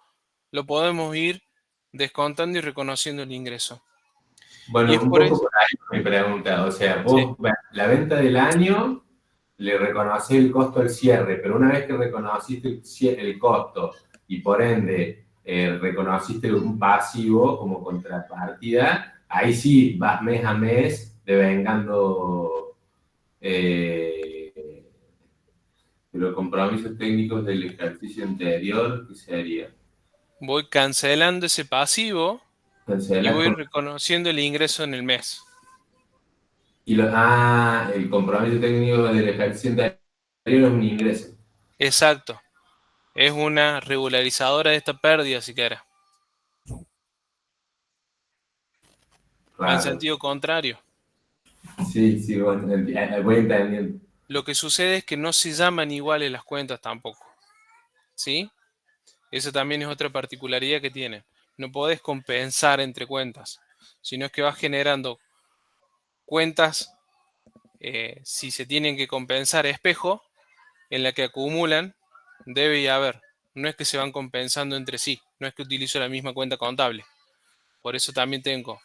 lo podemos ir descontando y reconociendo el ingreso. Y Bueno, es un por poco eso. por ahí mi pregunta. O sea, Sí, vos la venta del año le reconoces el costo al cierre, pero una vez que reconociste el costo y por ende reconociste un pasivo como contrapartida, ahí sí vas mes a mes devengando los compromisos técnicos del ejercicio anterior, ¿qué sería? voy cancelando ese pasivo y Cancelar voy con- reconociendo el ingreso en el mes. el compromiso técnico del ejercicio anterior es un ingreso. Exacto. Es una regularizadora de esta pérdida, si quieres. Va en Claro. sentido contrario. Sí, sí, bueno, voy entendiendo. Lo que sucede es que no se llaman iguales las cuentas tampoco. ¿Sí? Esa también es otra particularidad que tiene. No podés compensar entre cuentas, sino es que vas generando cuentas, si se tienen que compensar espejo, en la que acumulan, debe y haber. No es que se van compensando entre sí, no es que utilizo la misma cuenta contable. Por eso también tengo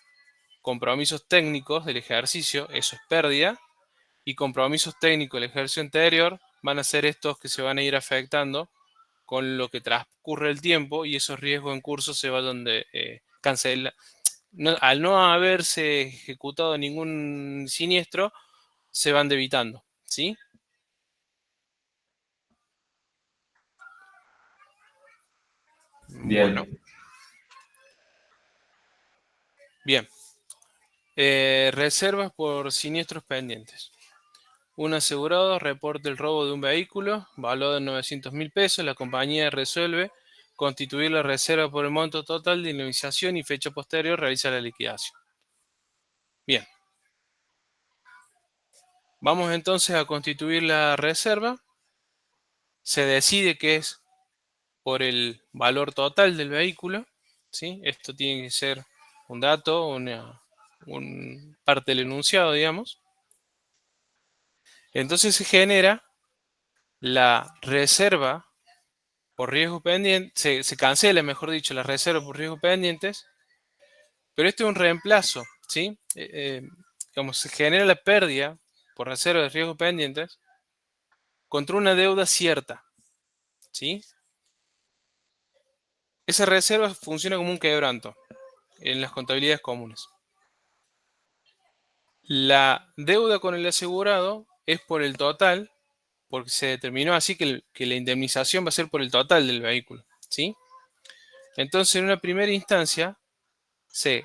compromisos técnicos del ejercicio, eso es pérdida, y compromisos técnicos del ejercicio anterior van a ser estos que se van a ir afectando con lo que transcurre el tiempo y esos riesgos en curso se van de cancela. Al no haberse ejecutado ningún siniestro, se van debitando, ¿sí? Bueno, Bien. bien. Reservas por siniestros pendientes. Un asegurado reporta el robo de un vehículo, valor de 900.000 pesos. La compañía resuelve constituir la reserva por el monto total de indemnización y fecha posterior realiza la liquidación. Bien. Vamos entonces a constituir la reserva. Se decide que es por el valor total del vehículo, ¿sí? Esto tiene que ser un dato, un parte del enunciado, digamos. Entonces se genera la reserva por riesgo pendiente, se cancela, mejor dicho, la reserva por riesgos pendientes, pero este es un reemplazo, ¿sí? Digamos, se genera la pérdida por reserva de riesgos pendientes contra una deuda cierta, ¿sí? Esa reserva funciona como un quebranto en las contabilidades comunes. La deuda con el asegurado es por el total, porque se determinó así que la indemnización va a ser por el total del vehículo, ¿sí? Entonces, en una primera instancia, se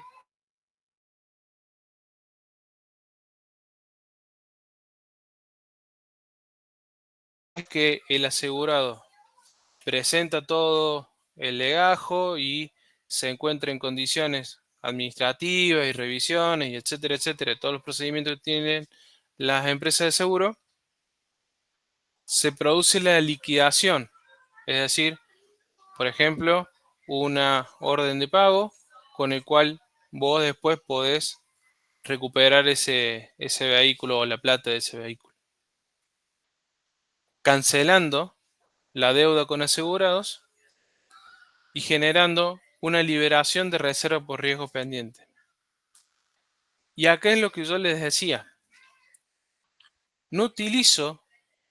que el asegurado presenta todo el legajo y se encuentra en condiciones administrativas y revisiones y etcétera, todos los procedimientos que tienen las empresas de seguro, se produce la liquidación, es decir, por ejemplo, una orden de pago con el cual vos después podés recuperar ese vehículo o la plata de ese vehículo. Cancelando la deuda con asegurados y generando una liberación de reserva por riesgo pendiente. Y acá es lo que yo les decía. No utilizo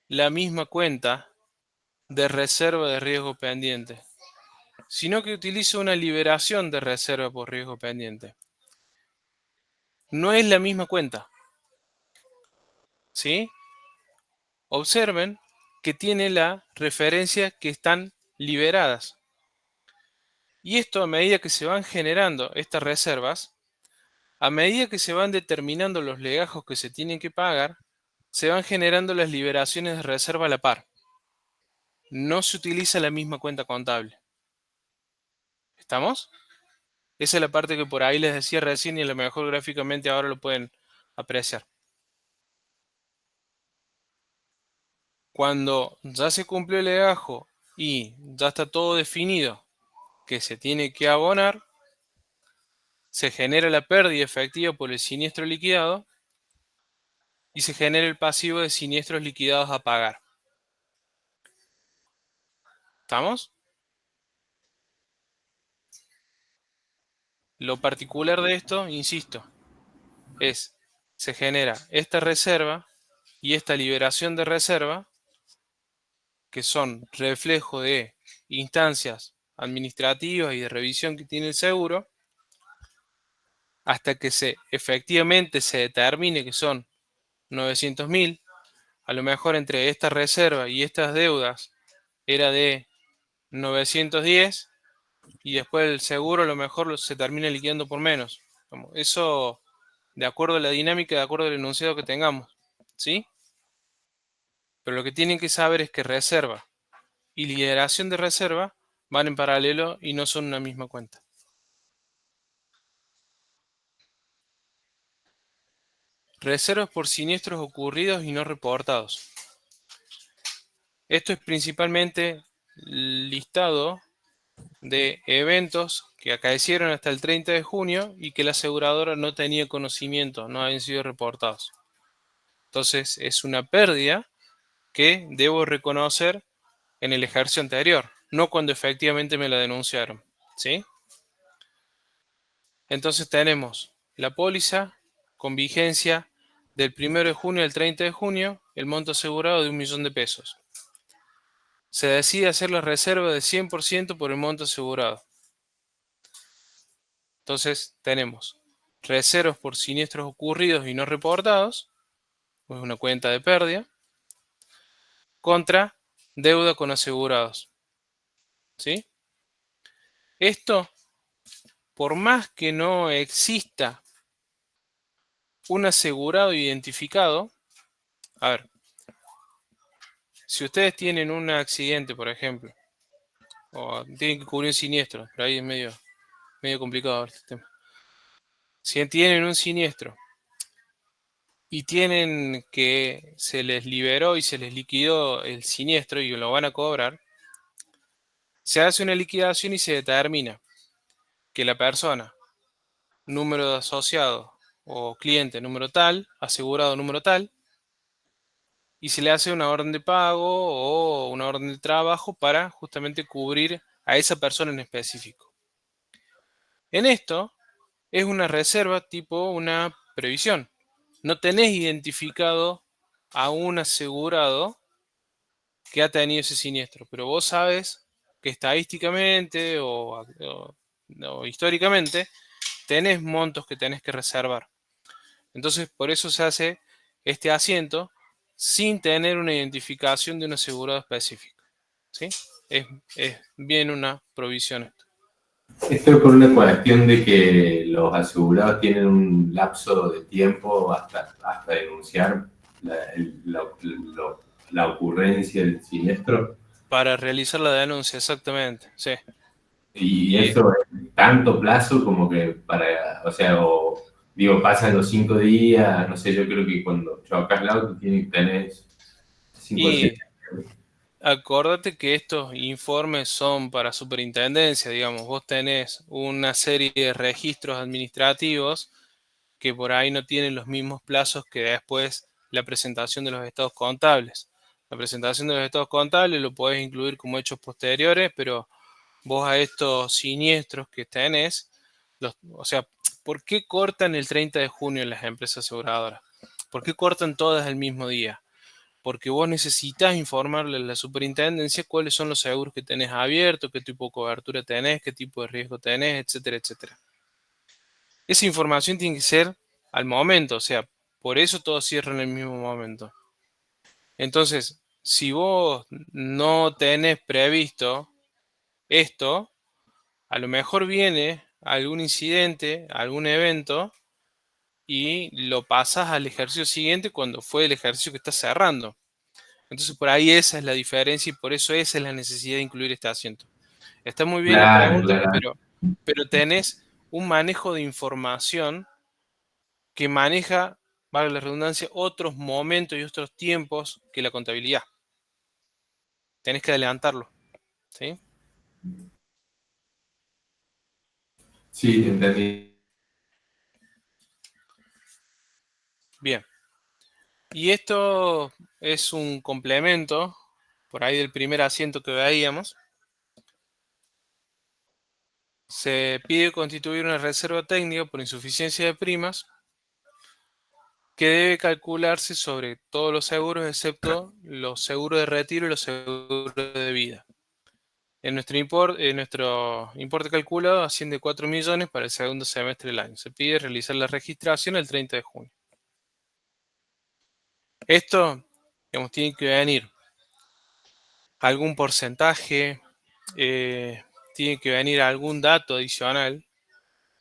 la misma cuenta de reserva de riesgo pendiente, sino que utilizo una liberación de reserva por riesgo pendiente. No es la misma cuenta, ¿sí? Observen que tiene la referencia que están liberadas. Y esto a medida que se van generando estas reservas, a medida que se van determinando los legajos que se tienen que pagar, se van generando las liberaciones de reserva a la par. No se utiliza la misma cuenta contable. ¿Estamos? Esa es la parte que por ahí les decía recién y a lo mejor gráficamente ahora lo pueden apreciar. Cuando ya se cumplió el legajo y ya está todo definido que se tiene que abonar, se genera la pérdida efectiva por el siniestro liquidado y se genera el pasivo de siniestros liquidados a pagar. ¿Estamos? Lo particular de esto, insisto, se genera esta reserva y esta liberación de reserva, que son reflejo de instancias administrativas y de revisión que tiene el seguro, hasta que efectivamente se determine que son 900.000, a lo mejor entre esta reserva y estas deudas era de 910, y después el seguro a lo mejor se termina liquidando por menos. Eso de acuerdo a la dinámica, de acuerdo al enunciado que tengamos, ¿sí? Pero lo que tienen que saber es que reserva y liberación de reserva van en paralelo y no son una misma cuenta. Reservas por siniestros ocurridos y no reportados. Esto es principalmente listado de eventos que acaecieron hasta el 30 de junio y que la aseguradora no tenía conocimiento, no habían sido reportados. Entonces es una pérdida que debo reconocer en el ejercicio anterior, no cuando efectivamente me la denunciaron, ¿sí? Entonces tenemos la póliza con vigencia del 1 de junio al 30 de junio, el monto asegurado de 1.000.000 de pesos. Se decide hacer la reserva de 100% por el monto asegurado. Entonces tenemos reservas por siniestros ocurridos y no reportados, es una cuenta de pérdida, contra deuda con asegurados. ¿Sí? Esto, por más que no exista un asegurado identificado, a ver, si ustedes tienen un accidente, por ejemplo, o tienen que cubrir un siniestro, pero ahí es medio complicado este tema. Si tienen un siniestro y tienen que se les liberó y se les liquidó el siniestro y lo van a cobrar, se hace una liquidación y se determina que la persona, número de asociado o cliente número tal, asegurado número tal, y se le hace una orden de pago o una orden de trabajo para justamente cubrir a esa persona en específico. En esto es una reserva tipo una previsión. No tenés identificado a un asegurado que ha tenido ese siniestro, pero vos sabes que estadísticamente o históricamente tenés montos que tenés que reservar. Entonces, por eso se hace este asiento sin tener una identificación de un asegurado específico. ¿Sí? Es bien una provisión esto. Esto es por una cuestión de que los asegurados tienen un lapso de tiempo hasta denunciar la ocurrencia del siniestro. Para realizar la denuncia, exactamente. Sí. Y eso es tanto plazo como que para, o sea, digo, pasan los 5 días, no sé, yo creo que cuando chocas el auto tenés 5 o 6 Y acordate que estos informes son para superintendencia, digamos, vos tenés una serie de registros administrativos que por ahí no tienen los mismos plazos que después la presentación de los estados contables. La presentación de los estados contables lo podés incluir como hechos posteriores, pero vos a estos siniestros que tenés, o sea, ¿por qué cortan el 30 de junio las empresas aseguradoras? ¿Por qué cortan todas el mismo día? Porque vos necesitas informarle a la superintendencia cuáles son los seguros que tenés abiertos, qué tipo de cobertura tenés, qué tipo de riesgo tenés, etcétera, etcétera. Esa información tiene que ser al momento, o sea, por eso todos cierran en el mismo momento. Entonces, si vos no tenés previsto esto, a lo mejor viene algún incidente, algún evento, y lo pasas al ejercicio siguiente cuando fue el ejercicio que estás cerrando. Entonces, por ahí esa es la diferencia y por eso esa es la necesidad de incluir este asiento. Está muy bien la Claro, pregunta, claro. pero tenés un manejo de información que maneja, valga la redundancia, otros momentos y otros tiempos que la contabilidad. Tenés que adelantarlo. ¿Sí? Sí, te entendí. Bien. Y esto es un complemento, por ahí del primer asiento que veíamos. Se pide constituir una reserva técnica por insuficiencia de primas que debe calcularse sobre todos los seguros excepto los seguros de retiro y los seguros de vida. En nuestro importe calculado asciende a 4 millones para el segundo semestre del año. Se pide realizar la registración el 30 de junio. Esto, digamos, tiene que venir algún porcentaje, tiene que venir algún dato adicional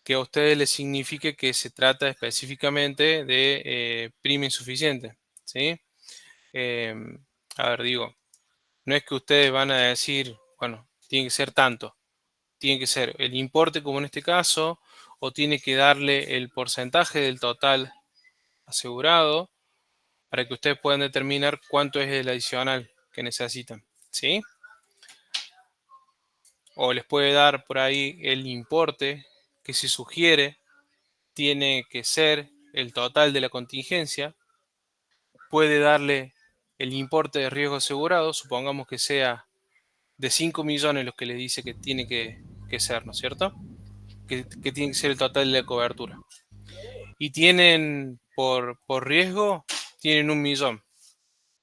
que a ustedes les signifique que se trata específicamente de prima insuficiente, ¿sí? A ver, digo, no es que ustedes van a decir, bueno, tiene que ser tanto, tiene que ser el importe como en este caso, o tiene que darle el porcentaje del total asegurado para que ustedes puedan determinar cuánto es el adicional que necesitan, ¿sí? O les puede dar por ahí el importe que se sugiere tiene que ser el total de la contingencia. Puede darle el importe de riesgo asegurado, supongamos que sea de 5 millones los que le dice que tiene que ser, ¿no es cierto? Que tiene que ser el total de la cobertura. Y tienen por riesgo, tienen 1 millón.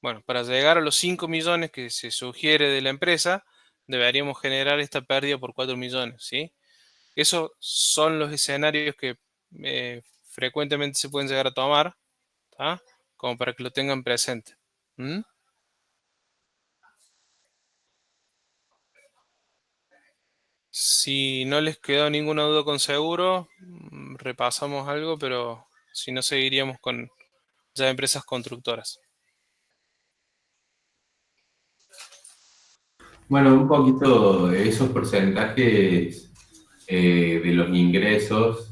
Bueno, para llegar a los 5 millones que se sugiere de la empresa, deberíamos generar esta pérdida por 4 millones, ¿sí? Esos son los escenarios que frecuentemente se pueden llegar a tomar, ¿tá? Como para que lo tengan presente. ¿Mm? Si no les quedó ninguna duda con seguro, repasamos algo, pero si no seguiríamos con ya empresas constructoras. Bueno, un poquito de esos porcentajes de los ingresos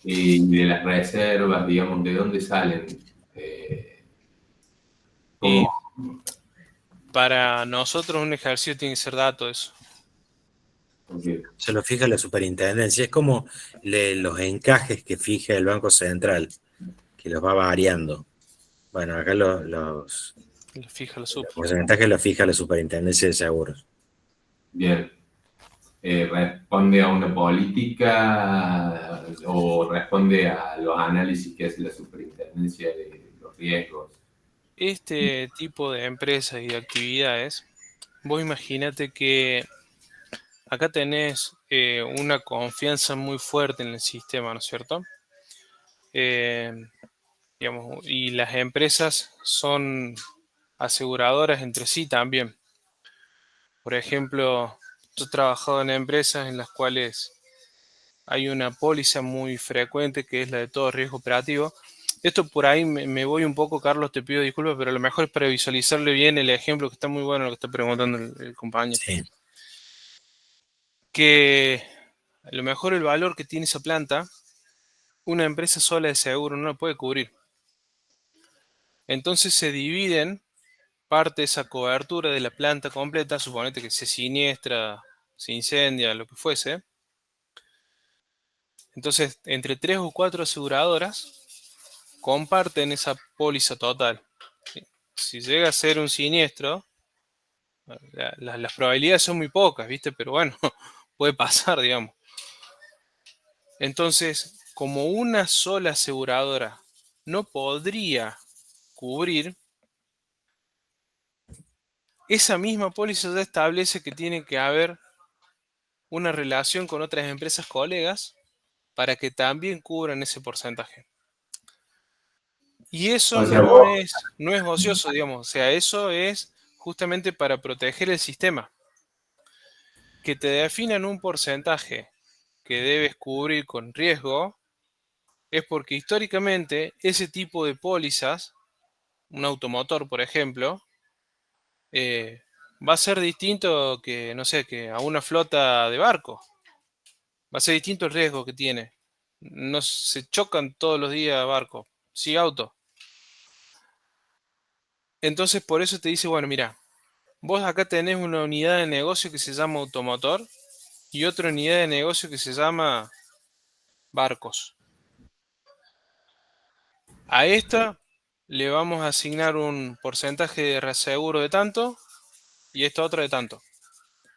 y de las reservas, digamos, ¿de dónde salen? Y ¿Cómo? para nosotros un ejercicio tiene que ser dato eso. Porque, Se lo fija la superintendencia. Es como los encajes que fija el Banco Central, que los va variando. Bueno, acá los Fija la sub. porcentajes los fija la superintendencia de seguros. bien, ¿responde a una política o responde a los análisis que hace la superintendencia de los riesgos? Este tipo de empresas y de actividades, vos imagínate que acá tenés una confianza muy fuerte en el sistema, ¿no es cierto? Digamos, y las empresas son aseguradoras entre sí también. Por ejemplo, yo he trabajado en empresas en las cuales hay una póliza muy frecuente que es la de todo riesgo operativo. Esto por ahí me voy un poco, Carlos, te pido disculpas, pero lo mejor es para visualizarle bien el ejemplo que está muy bueno lo que está preguntando el compañero. Sí. Que a lo mejor el valor que tiene esa planta, una empresa sola de seguro no lo puede cubrir. Entonces se dividen parte de esa cobertura de la planta completa, suponete que se siniestra, se incendia, lo que fuese. Entonces, entre 3 o 4 aseguradoras comparten esa póliza total. Si llega a ser un siniestro, las probabilidades son muy pocas, ¿viste? Pero bueno, puede pasar, digamos. Entonces, como una sola aseguradora no podría cubrir, esa misma póliza ya establece que tiene que haber una relación con otras empresas colegas para que también cubran ese porcentaje. Y eso O sea, no es ocioso, digamos. O sea, eso es justamente para proteger el sistema. Que te definan un porcentaje que debes cubrir con riesgo es porque históricamente ese tipo de pólizas, un automotor, por ejemplo, va a ser distinto que, no sé, que a una flota de barco. Va a ser distinto el riesgo que tiene. No se chocan todos los días barcos, sí auto. Entonces por eso te dice, bueno, mira, vos acá tenés una unidad de negocio que se llama automotor y otra unidad de negocio que se llama barcos. A esta le vamos a asignar un porcentaje de reaseguro de tanto y esta otra de tanto.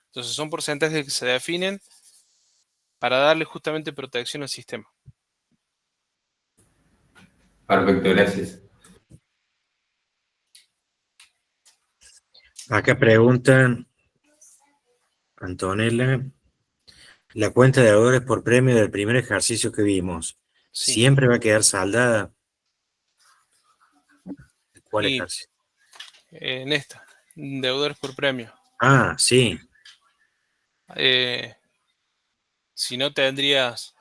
Entonces son porcentajes que se definen para darle justamente protección al sistema. perfecto, gracias. Acá preguntan, Antonella, la cuenta de deudores por premio del primer ejercicio que vimos, Sí. ¿siempre va a quedar saldada? ¿Cuál Y ejercicio? en esta, deudores por premio. Ah, sí. si no tendrías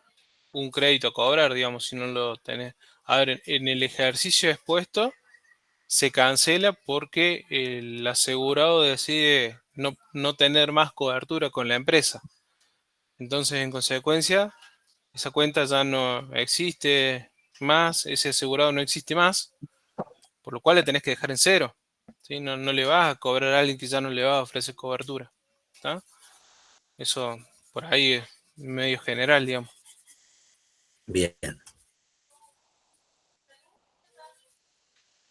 un crédito a cobrar, digamos, si no lo tenés. A ver, en el ejercicio expuesto se cancela porque el asegurado decide no tener más cobertura con la empresa. Entonces, en consecuencia, esa cuenta ya no existe más, ese asegurado no existe más, por lo cual le tenés que dejar en cero. ¿Sí? No le vas a cobrar a alguien que ya no le va a ofrecer cobertura. ¿Está? Eso por ahí es medio general, digamos. Bien.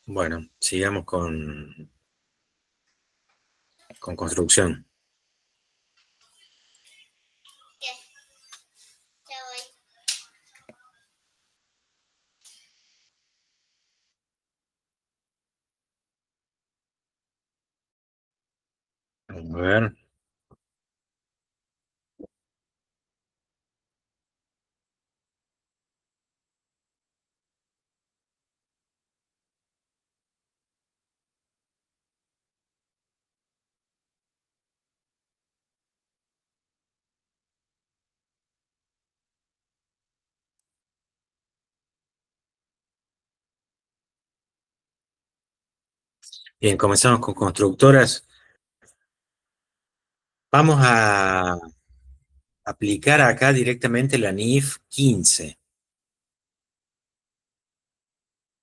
Bueno, sigamos con construcción. Vamos a ver. Bien, comenzamos con constructoras. Vamos a aplicar acá directamente la NIF 15.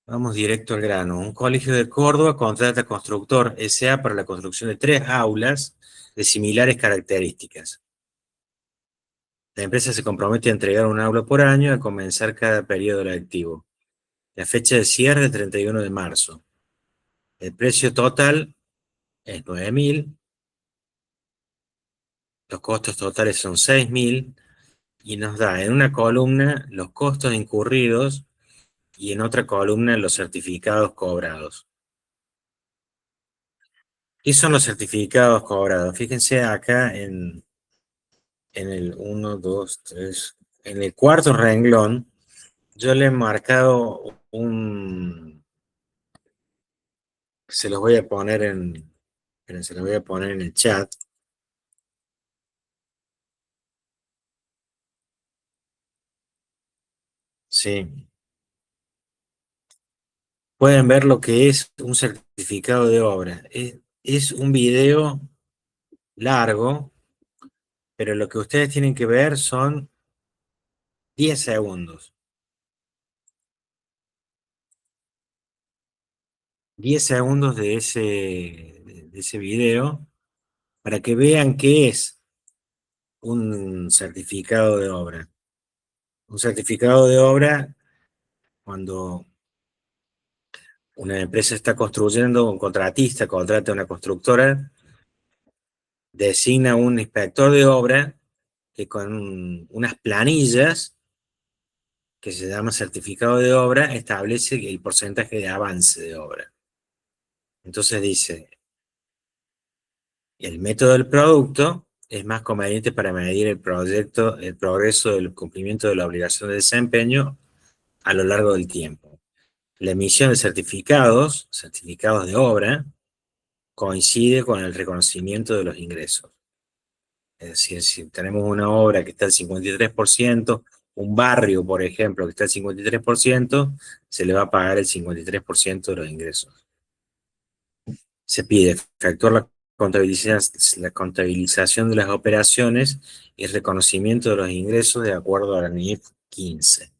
Vamos directo al grano. Un colegio de Córdoba contrata constructor S.A. para la construcción de 3 aulas de similares características. La empresa se compromete a entregar un aula por año al comenzar cada periodo lectivo. La fecha de cierre es 31 de marzo. El precio total es 9.000. Los costos totales son 6.000. Y nos da en una columna los costos incurridos y en otra columna los certificados cobrados. ¿Qué son los certificados cobrados? Fíjense acá en el 1, 2, 3, en el cuarto renglón, yo le he marcado se los voy a poner esperen, se los voy a poner en el chat. Sí. Pueden ver lo que es un certificado de obra. Es un video largo, pero lo que ustedes tienen que ver son 10 segundos. 10 segundos de ese video para que vean qué es un certificado de obra. Un certificado de obra, cuando una empresa está construyendo, un contratista contrata a una constructora, designa un inspector de obra que con unas planillas que se llama certificado de obra establece el porcentaje de avance de obra. Entonces dice, el método del producto es más conveniente para medir el progreso del cumplimiento de la obligación de desempeño a lo largo del tiempo. La emisión de certificados de obra, coincide con el reconocimiento de los ingresos. Es decir, si tenemos una obra que está al 53%, un barrio, por ejemplo, que está al 53%, se le va a pagar el 53% de los ingresos. Se pide efectuar la contabilización de las operaciones y reconocimiento de los ingresos de acuerdo a la NIF 15.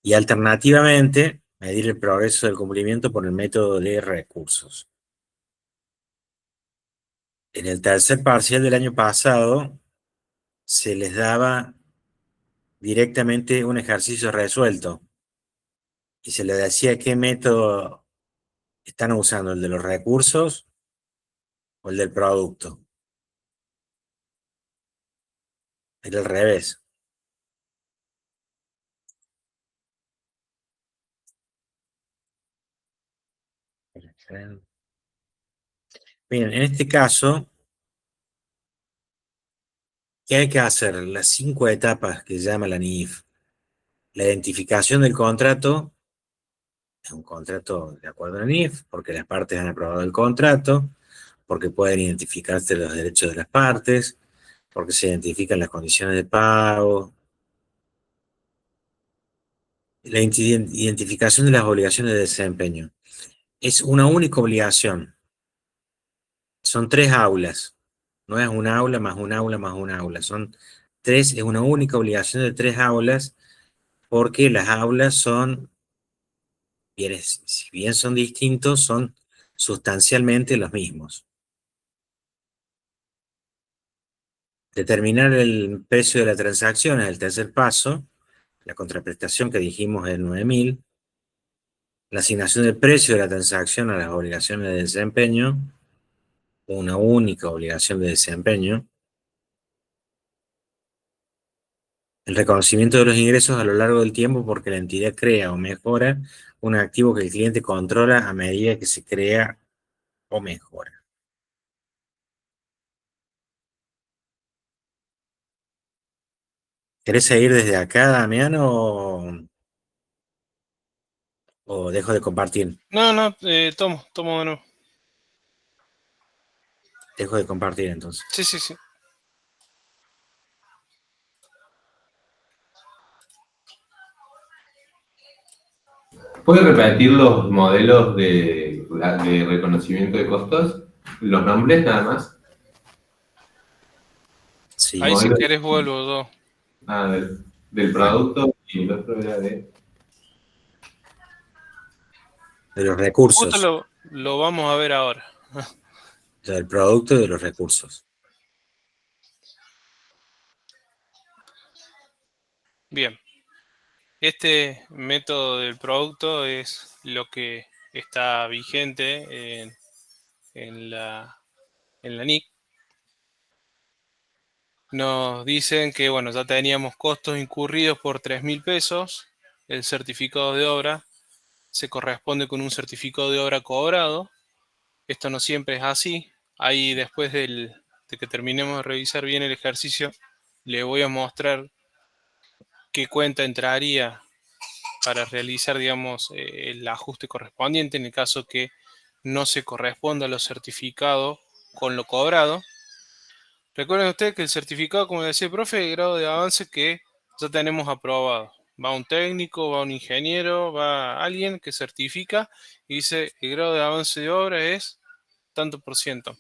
Y alternativamente, medir el progreso del cumplimiento por el método de recursos. En el tercer parcial del año pasado, se les daba directamente un ejercicio resuelto y se les decía qué método están usando, el de los recursos o el del producto. Era al revés. Bien, en este caso, ¿qué hay que hacer? Las 5 etapas que llama la NIF. La identificación del contrato, es un contrato de acuerdo a la NIF, porque las partes han aprobado el contrato, porque pueden identificarse los derechos de las partes. porque se identifican las condiciones de pago. La identificación de las obligaciones de desempeño. Es una única obligación. Son 3 aulas. No es un aula más un aula más un aula. Son 3, es una única obligación de 3 aulas, porque las aulas son, si bien son distintos, son sustancialmente los mismos. Determinar el precio de la transacción es el tercer paso. La contraprestación que dijimos es 9.000. La asignación del precio de la transacción a las obligaciones de desempeño. Una única obligación de desempeño. El reconocimiento de los ingresos a lo largo del tiempo, porque la entidad crea o mejora un activo que el cliente controla a medida que se crea o mejora. ¿Querés seguir desde acá, Damián, o dejo de compartir? No, tomo de nuevo. Dejo de compartir entonces. Sí. ¿Puedes repetir los modelos de reconocimiento de costos? Los nombres nada más. Sí. Ahí si Modelo- querés vuelvo yo. Del producto y el otro era de... De los Justo recursos. lo vamos a ver ahora. Del producto y de los recursos. Bien. Este método del producto es lo que está vigente en la NIC. Nos dicen que, bueno, ya teníamos costos incurridos por 3.000 pesos. El certificado de obra se corresponde con un certificado de obra cobrado. Esto no siempre es así. Ahí después de que terminemos de revisar bien el ejercicio, le voy a mostrar qué cuenta entraría para realizar, digamos, el ajuste correspondiente en el caso que no se corresponda lo certificado con lo cobrado. Recuerden ustedes que el certificado, como decía el profe, es el grado de avance que ya tenemos aprobado. Va un técnico, va un ingeniero, va alguien que certifica y dice el grado de avance de obra es tanto por ciento.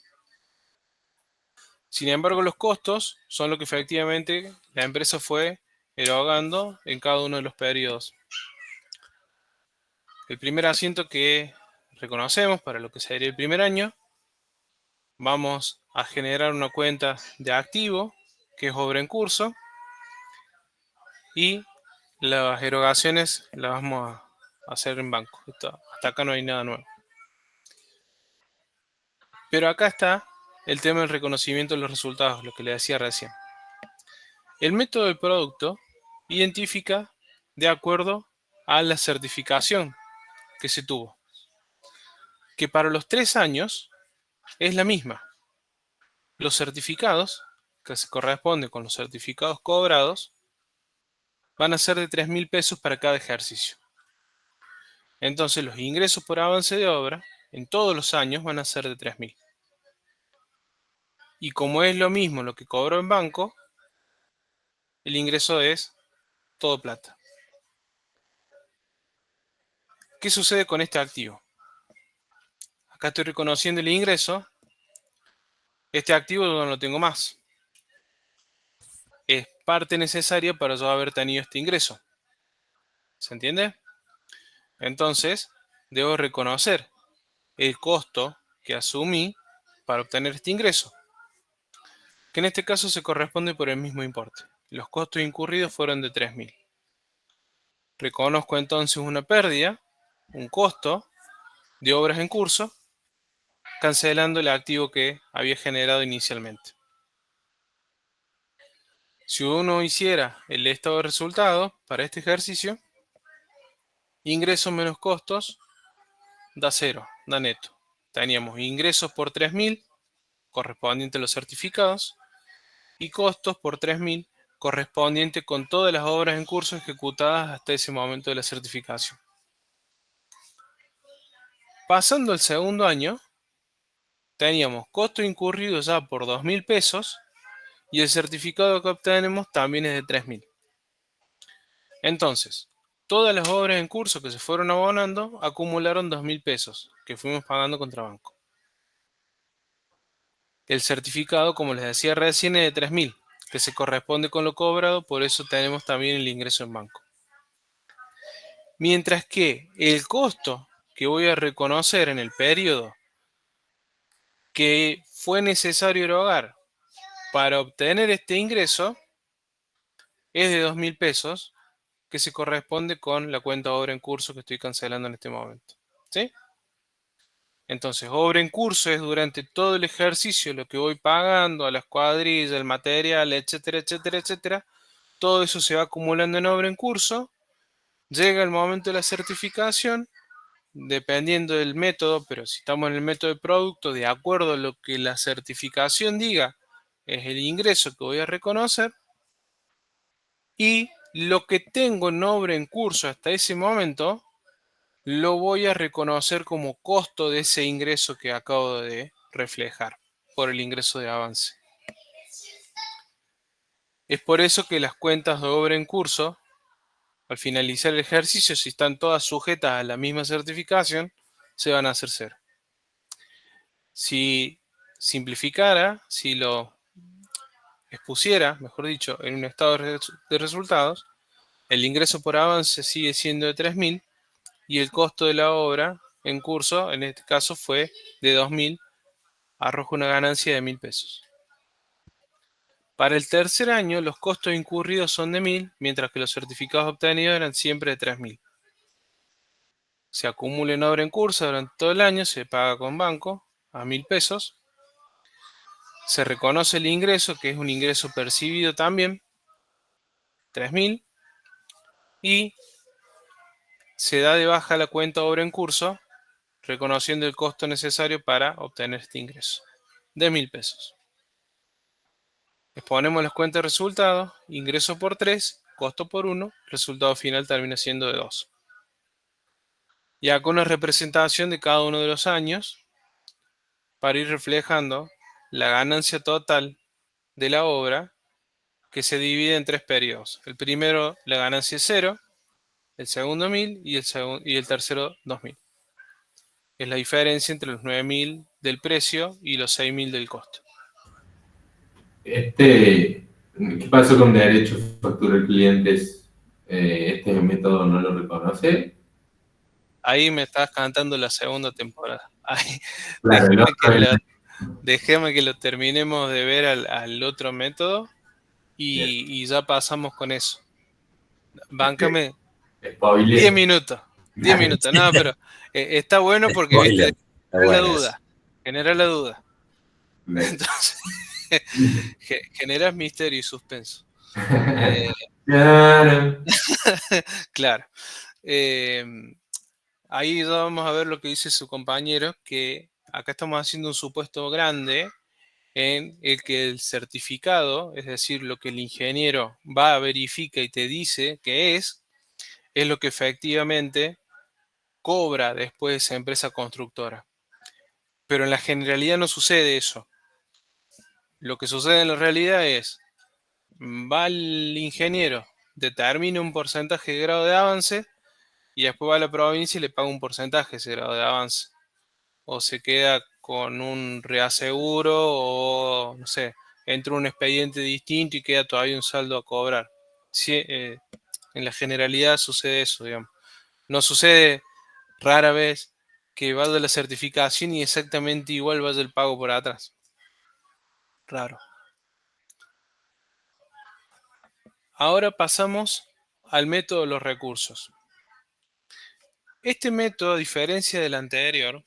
Sin embargo, los costos son lo que efectivamente la empresa fue erogando en cada uno de los periodos. El primer asiento que reconocemos para lo que sería el primer año, vamos a generar una cuenta de activo, que es obra en curso, y las erogaciones las vamos a hacer en banco. Hasta acá no hay nada nuevo. Pero acá está el tema del reconocimiento de los resultados, lo que le decía recién. El método del producto identifica de acuerdo a la certificación que se tuvo, que para los 3 años es la misma. Los certificados, que se corresponden con los certificados cobrados, van a ser de 3.000 pesos para cada ejercicio. Entonces los ingresos por avance de obra en todos los años van a ser de 3.000. Y como es lo mismo lo que cobró en banco, el ingreso es todo plata. ¿Qué sucede con este activo? Acá estoy reconociendo el ingreso. Este activo no lo tengo más. Es parte necesaria para yo haber tenido este ingreso. ¿Se entiende? Entonces, debo reconocer el costo que asumí para obtener este ingreso, que en este caso se corresponde por el mismo importe. Los costos incurridos fueron de 3.000. Reconozco entonces una pérdida, un costo de obras en curso, cancelando el activo que había generado inicialmente. Si uno hiciera el estado de resultados para este ejercicio, ingresos menos costos da 0, da neto. Teníamos ingresos por 3.000, correspondiente a los certificados, y costos por 3.000, correspondiente con todas las obras en curso ejecutadas hasta ese momento de la certificación. Pasando el segundo año, teníamos costos incurridos ya por 2.000 pesos y el certificado que obtenemos también es de 3.000. Entonces, todas las obras en curso que se fueron abonando acumularon 2.000 pesos que fuimos pagando contra banco. El certificado, como les decía recién, es de 3.000, que se corresponde con lo cobrado, por eso tenemos también el ingreso en banco. Mientras que el costo que voy a reconocer en el periodo que fue necesario erogar para obtener este ingreso es de 2.000 pesos, que se corresponde con la cuenta obra en curso que estoy cancelando en este momento. ¿Sí? Entonces, obra en curso es durante todo el ejercicio lo que voy pagando a las cuadrillas, el material, etcétera, etcétera, etcétera. Todo eso se va acumulando en obra en curso. Llega el momento de la certificación, dependiendo del método, pero si estamos en el método de producto, de acuerdo a lo que la certificación diga, es el ingreso que voy a reconocer. Y lo que tengo en obra en curso hasta ese momento, lo voy a reconocer como costo de ese ingreso que acabo de reflejar por el ingreso de avance. Es por eso que las cuentas de obra en curso, al finalizar el ejercicio, si están todas sujetas a la misma certificación, se van a hacer cero. Si simplificara, si lo expusiera, mejor dicho, en un estado de resultados, el ingreso por avance sigue siendo de 3.000 y el costo de la obra en curso, en este caso, fue de 2.000, arroja una ganancia de 1.000 pesos. Para el tercer año, los costos incurridos son de 1.000, mientras que los certificados obtenidos eran siempre de 3.000. Se acumula en obra en curso durante todo el año, se paga con banco a 1.000 pesos. Se reconoce el ingreso, que es un ingreso percibido también, 3.000, y se da de baja la cuenta obra en curso, reconociendo el costo necesario para obtener este ingreso, de 1.000 pesos. Exponemos las cuentas de resultados, ingreso por 3, costo por 1, resultado final termina siendo de 2. Y acá una representación de cada uno de los años para ir reflejando la ganancia total de la obra, que se divide en 3 periodos. El primero, la ganancia es 0, el segundo 1.000 y el tercero 2.000. Es la diferencia entre los 9.000 del precio y los 6.000 del costo. ¿Qué pasó con derecho a facturar clientes? ¿Este método no lo reconoce? Ahí me estás cantando la segunda temporada. Ahí, Claro, déjeme que lo terminemos de ver al otro método y ya pasamos con eso. Báncame 10 minutos. 10 minutos. No, pero está bueno porque, viste, genera la duda. Entonces, generas misterio y suspenso. Claro. Ahí ya vamos a ver lo que dice su compañero, que acá estamos haciendo un supuesto grande en el que el certificado, es decir, lo que el ingeniero va, verifica y te dice que es lo que efectivamente cobra después esa empresa constructora. Pero en la generalidad no sucede eso. Lo que sucede en la realidad es, va el ingeniero, determina un porcentaje de grado de avance y después va a la provincia y le paga un porcentaje de ese grado de avance. O se queda con un reaseguro o, no sé, entra un expediente distinto y queda todavía un saldo a cobrar. Sí, en la generalidad sucede eso, digamos. No sucede rara vez que vaya la certificación y exactamente igual vaya el pago por atrás. Raro. Ahora pasamos al método de los recursos. Este método, a diferencia del anterior,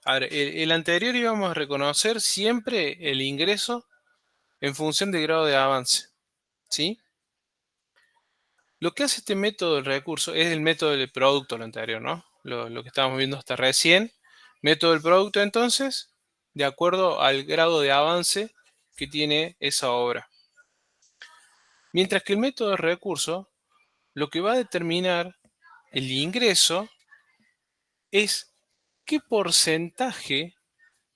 el anterior íbamos a reconocer siempre el ingreso en función del grado de avance. ¿Sí? Lo que hace este método del recurso es el método del producto, lo anterior, ¿no? Lo que estábamos viendo hasta recién. Método del producto, entonces, de acuerdo al grado de avance que tiene esa obra. Mientras que el método de recurso, lo que va a determinar el ingreso es qué porcentaje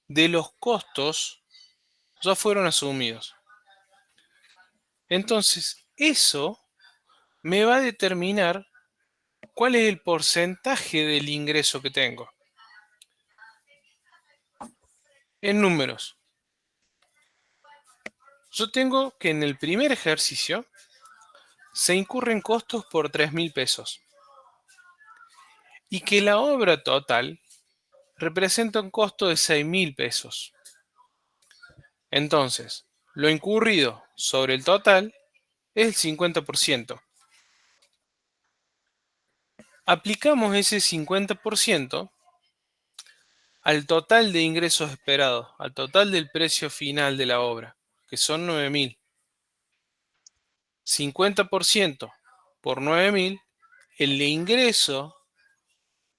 de los costos ya fueron asumidos. Entonces, eso me va a determinar cuál es el porcentaje del ingreso que tengo. En números. Yo tengo que en el primer ejercicio se incurren costos por 3.000 pesos. Y que la obra total representa un costo de 6.000 pesos. Entonces, lo incurrido sobre el total es el 50%. Aplicamos ese 50% al total de ingresos esperados, al total del precio final de la obra, que son 9.000. 50% por 9.000, el ingreso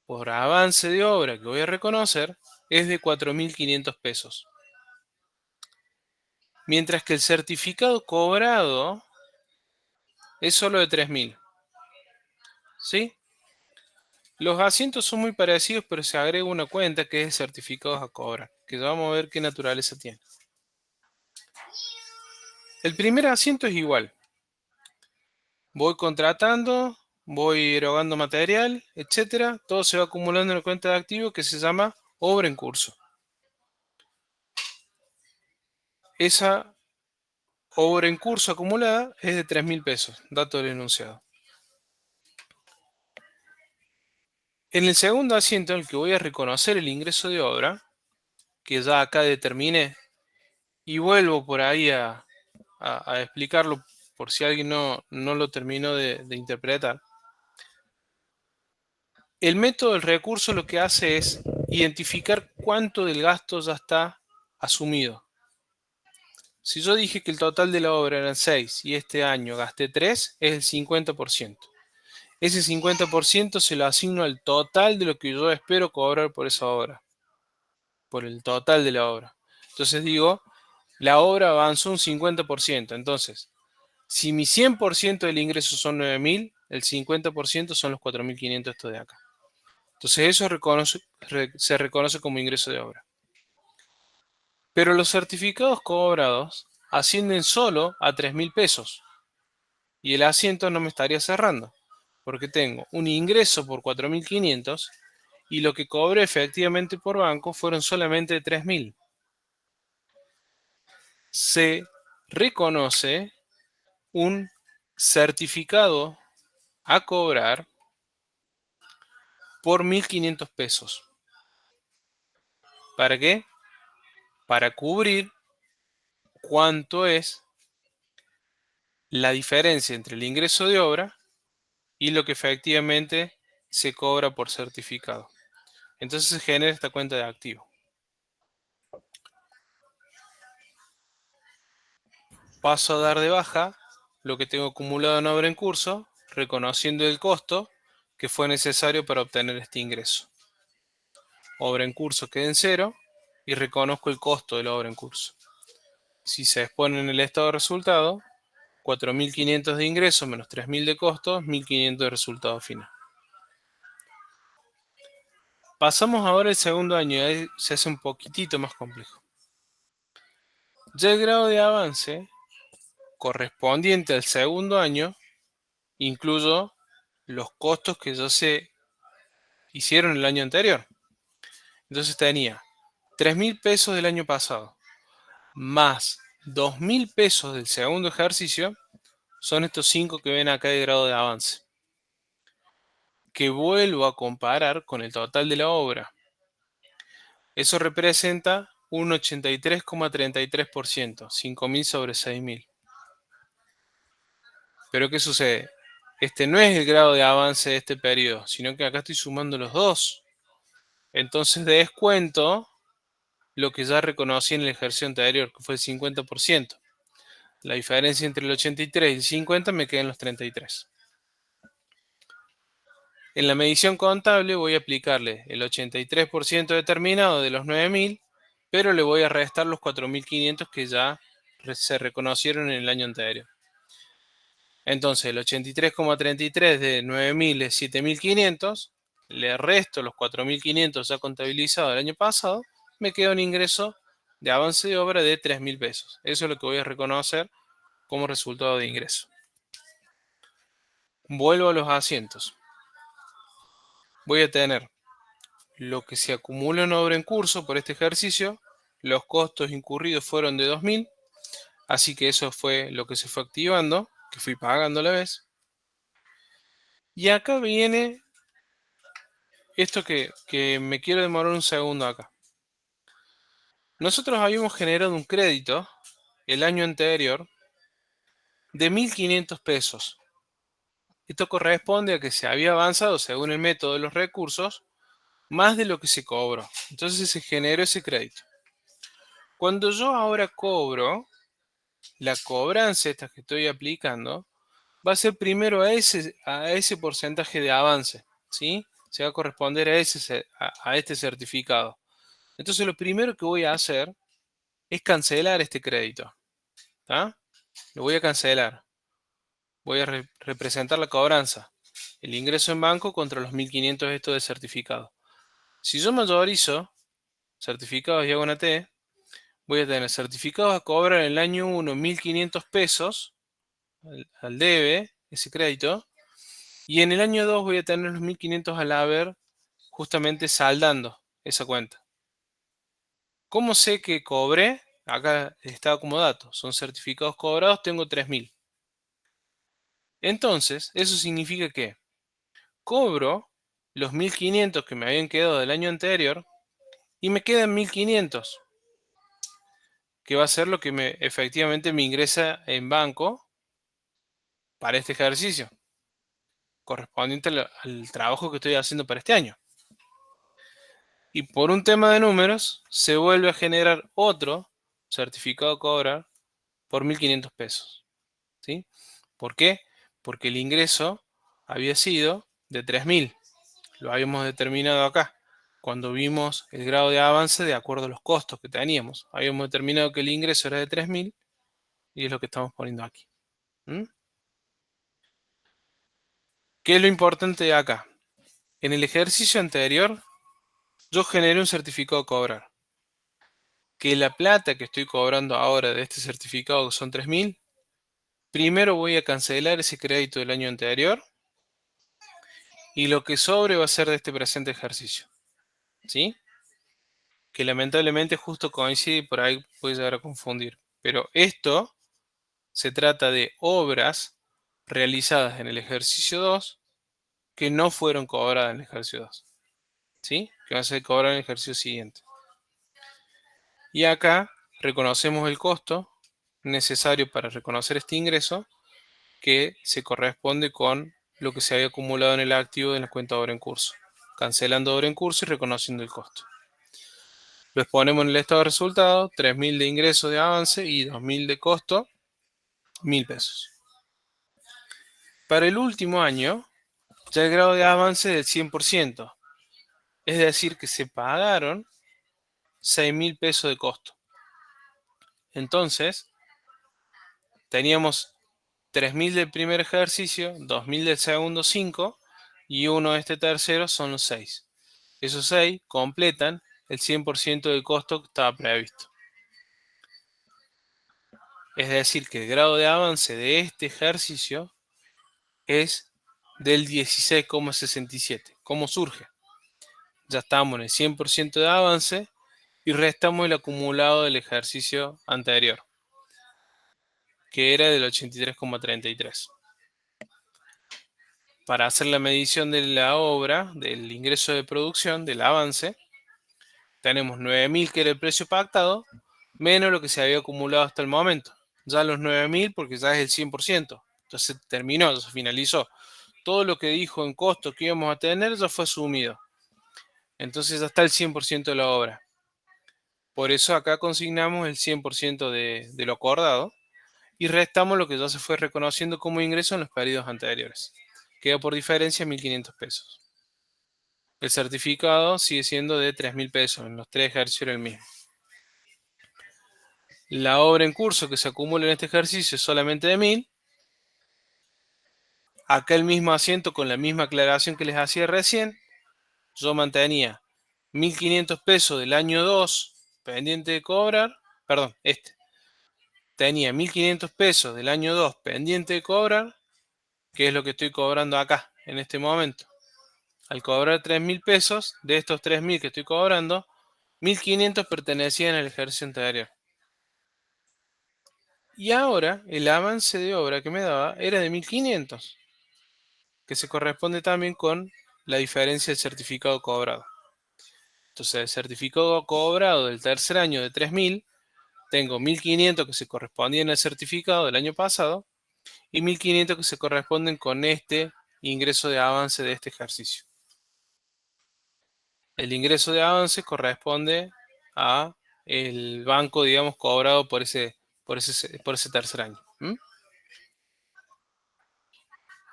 por avance de obra que voy a reconocer es de 4.500 pesos. Mientras que el certificado cobrado es solo de 3.000. ¿Sí? Los asientos son muy parecidos, pero se agrega una cuenta que es certificados a cobrar, que ya vamos a ver qué naturaleza tiene. El primer asiento es igual. Voy contratando, voy erogando material, etcétera. Todo se va acumulando en la cuenta de activos que se llama obra en curso. Esa obra en curso acumulada es de 3.000 pesos, dato del enunciado. En el segundo asiento, en el que voy a reconocer el ingreso de obra, que ya acá determiné, y vuelvo por ahí a explicarlo por si alguien no lo terminó de interpretar. El método del recurso lo que hace es identificar cuánto del gasto ya está asumido. Si yo dije que el total de la obra eran 6 y este año gasté 3, es el 50%. Ese 50% se lo asigno al total de lo que yo espero cobrar por esa obra. Por el total de la obra. Entonces digo, la obra avanzó un 50%. Entonces, si mi 100% del ingreso son 9.000, el 50% son los 4.500 estos de acá. Entonces eso se reconoce como ingreso de obra. Pero los certificados cobrados ascienden solo a 3.000 pesos. Y el asiento no me estaría cerrando. Porque tengo un ingreso por 4.500 y lo que cobré efectivamente por banco fueron solamente 3.000. Se reconoce un certificado a cobrar por 1.500 pesos. ¿Para qué? Para cubrir cuánto es la diferencia entre el ingreso de obra y lo que efectivamente se cobra por certificado. Entonces se genera esta cuenta de activo. Paso a dar de baja lo que tengo acumulado en obra en curso, reconociendo el costo que fue necesario para obtener este ingreso. Obra en curso queda en cero y reconozco el costo de la obra en curso. Si se expone en el estado de resultado, 4.500 de ingreso menos 3.000 de costos, 1.500 de resultado final. Pasamos ahora al segundo año y ahí se hace un poquitito más complejo. Ya el grado de avance correspondiente al segundo año incluyo los costos que ya se hicieron el año anterior. Entonces tenía 3.000 pesos del año pasado más 2.000 pesos del segundo ejercicio, son estos 5 que ven acá de grado de avance, que vuelvo a comparar con el total de la obra. Eso representa un 83,33%, 5.000 sobre 6.000. Pero ¿qué sucede? Este no es el grado de avance de este periodo, sino que acá estoy sumando los dos. Entonces descuento lo que ya reconocí en el ejercicio anterior, que fue el 50%. La diferencia entre el 83 y el 50 me quedan los 33. En la medición contable voy a aplicarle el 83% determinado de los 9.000, pero le voy a restar los 4.500 que ya se reconocieron en el año anterior. Entonces el 83,33 de 9.000 es 7.500, le resto los 4.500 ya contabilizados del año pasado, me queda un ingreso de avance de obra de 3.000 pesos. Eso es lo que voy a reconocer como resultado de ingreso. Vuelvo a los asientos. Voy a tener lo que se acumula en obra en curso por este ejercicio. Los costos incurridos fueron de 2.000, así que eso fue lo que se fue activando, que fui pagando a la vez. Y acá viene esto que me quiero demorar un segundo acá. Nosotros habíamos generado un crédito el año anterior de 1.500 pesos. Esto corresponde a que se había avanzado, según el método de los recursos, más de lo que se cobró. Entonces se generó ese crédito. Cuando yo ahora cobro, la cobranza esta que estoy aplicando va a ser primero a ese porcentaje de avance, ¿sí? Se va a corresponder a este certificado. Entonces lo primero que voy a hacer es cancelar este crédito. ¿Tá? Lo voy a cancelar. Voy a representar la cobranza. El ingreso en banco contra los 1.500 esto de certificado. Si yo mayorizo certificados y hago una T, voy a tener certificados a cobrar en el año 1 1.500 pesos al debe, ese crédito, y en el año 2 voy a tener los 1.500 al haber justamente saldando esa cuenta. ¿Cómo sé que cobré? Acá está como dato, son certificados cobrados, tengo 3.000. Entonces, eso significa que cobro los 1.500 que me habían quedado del año anterior y me quedan 1.500, que va a ser lo que efectivamente me ingresa en banco para este ejercicio, correspondiente al trabajo que estoy haciendo para este año. Y por un tema de números, se vuelve a generar otro certificado a cobrar por 1.500 pesos. ¿Sí? ¿Por qué? Porque el ingreso había sido de 3.000. Lo habíamos determinado acá, cuando vimos el grado de avance de acuerdo a los costos que teníamos. Habíamos determinado que el ingreso era de 3.000 y es lo que estamos poniendo aquí. ¿Mm? ¿Qué es lo importante de acá? En el ejercicio anterior, yo generé un certificado a cobrar. Que la plata que estoy cobrando ahora de este certificado, que son 3.000, primero voy a cancelar ese crédito del año anterior y lo que sobre va a ser de este presente ejercicio. ¿Sí? Que lamentablemente justo coincide y por ahí puede llegar a confundir. Pero esto se trata de obras realizadas en el ejercicio 2 que no fueron cobradas en el ejercicio 2. ¿Sí? Que van a ser cobradas en el ejercicio siguiente. Y acá reconocemos el costo necesario para reconocer este ingreso, que se corresponde con lo que se había acumulado en el activo de la cuenta de obra en curso, cancelando obra en curso y reconociendo el costo. Lo exponemos en el estado de resultados, 3.000 de ingreso de avance y 2.000 de costo, 1.000 pesos. Para el último año, ya el grado de avance es del 100%, es decir, que se pagaron 6.000 pesos de costo. Entonces, teníamos 3.000 del primer ejercicio, 2.000 del segundo, 5, y 1 de este tercero son los 6. Esos 6 completan el 100% del costo que estaba previsto. Es decir, que el grado de avance de este ejercicio es del 16,67. ¿Cómo surge? Ya estamos en el 100% de avance y restamos el acumulado del ejercicio anterior, que era del 83,33. Para hacer la medición de la obra, del ingreso de producción, del avance, tenemos 9.000 que era el precio pactado, menos lo que se había acumulado hasta el momento. Ya los 9.000 porque ya es el 100%. Entonces terminó, ya se finalizó. Todo lo que dijo en costo que íbamos a tener ya fue asumido. Entonces ya está el 100% de la obra. Por eso acá consignamos el 100% de lo acordado y restamos lo que ya se fue reconociendo como ingreso en los periodos anteriores. Queda por diferencia 1.500 pesos. El certificado sigue siendo de 3.000 pesos. En los 3 ejercicios era el mismo. La obra en curso que se acumula en este ejercicio es solamente de 1.000. Acá el mismo asiento con la misma aclaración que les hacía recién. Yo mantenía 1.500 pesos del año 2 pendiente de cobrar. Perdón, tenía 1.500 pesos del año 2 pendiente de cobrar, que es lo que estoy cobrando acá, en este momento. Al cobrar 3.000 pesos, de estos 3.000 que estoy cobrando, 1.500 pertenecían al ejercicio anterior. Y ahora, el avance de obra que me daba era de 1.500, que se corresponde también con la diferencia del certificado cobrado. Entonces, el certificado cobrado del tercer año de 3.000, tengo 1.500 que se correspondían al certificado del año pasado y 1.500 que se corresponden con este ingreso de avance de este ejercicio. El ingreso de avance corresponde a el banco, digamos, cobrado por ese tercer año.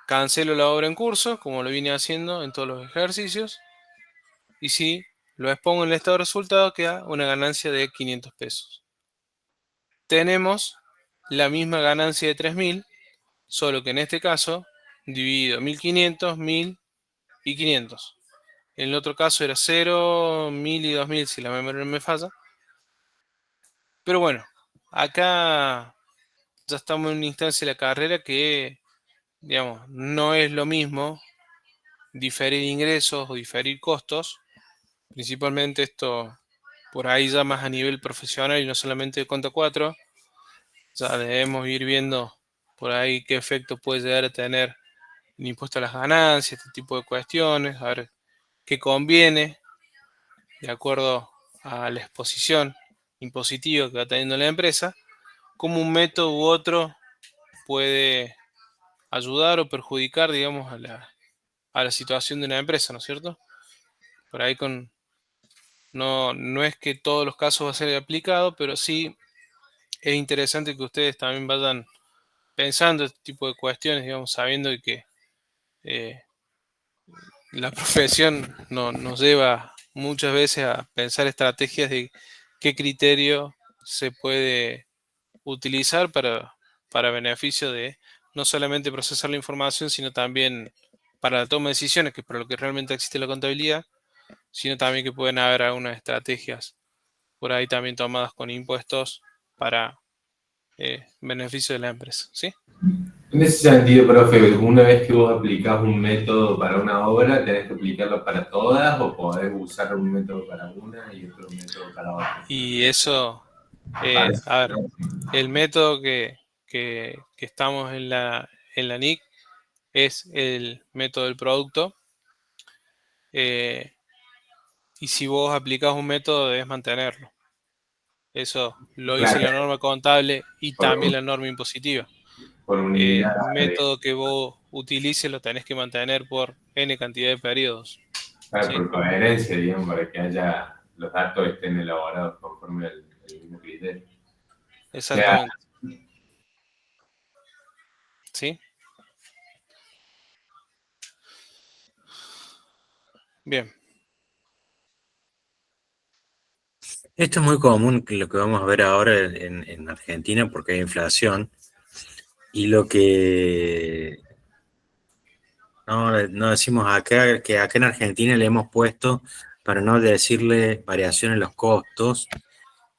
Cancelo la obra en curso, como lo vine haciendo en todos los ejercicios. Y si lo expongo en el estado de resultados, queda una ganancia de 500 pesos. Tenemos la misma ganancia de 3.000, solo que en este caso dividido 1.500, 1.000 y 500. En el otro caso era 0, 1.000 y 2.000, si la memoria no me falla. Pero bueno, acá ya estamos en una instancia de la carrera que, digamos, no es lo mismo diferir ingresos o diferir costos. Principalmente esto por ahí ya más a nivel profesional y no solamente de Conta 4. Ya debemos ir viendo por ahí qué efecto puede llegar a tener el impuesto a las ganancias, este tipo de cuestiones, a ver qué conviene de acuerdo a la exposición impositiva que va teniendo la empresa, cómo un método u otro puede ayudar o perjudicar, digamos, a la situación de una empresa, ¿no es cierto? Por ahí no es que todos los casos va a ser aplicado, pero sí es interesante que ustedes también vayan pensando este tipo de cuestiones, digamos, sabiendo que la profesión nos lleva muchas veces a pensar estrategias de qué criterio se puede utilizar para beneficio de no solamente procesar la información, sino también para la toma de decisiones, que es para lo que realmente existe la contabilidad, sino también que pueden haber algunas estrategias por ahí también tomadas con impuestos para beneficio de la empresa, ¿sí? En ese sentido, profe, una vez que vos aplicás un método para una obra, ¿tenés que aplicarlo para todas o podés usar un método para una y otro método para otra? Y eso, Parece- a ver, el método que estamos en la NIC es el método del producto. Y si vos aplicás un método, debes mantenerlo. Eso lo dice la Claro, norma contable y también por, la norma impositiva. por El unidad de, método que vos utilices lo tenés que mantener por N cantidad de periodos. claro, ¿Sí? por coherencia, digamos, para que haya los datos estén elaborados conforme el mismo criterio. O sea, Exactamente. ¿Sí? Bien. Esto es muy común, que lo que vamos a ver ahora en Argentina, porque hay inflación, y lo que no decimos acá, que acá en Argentina le hemos puesto, para no decirle variación en los costos,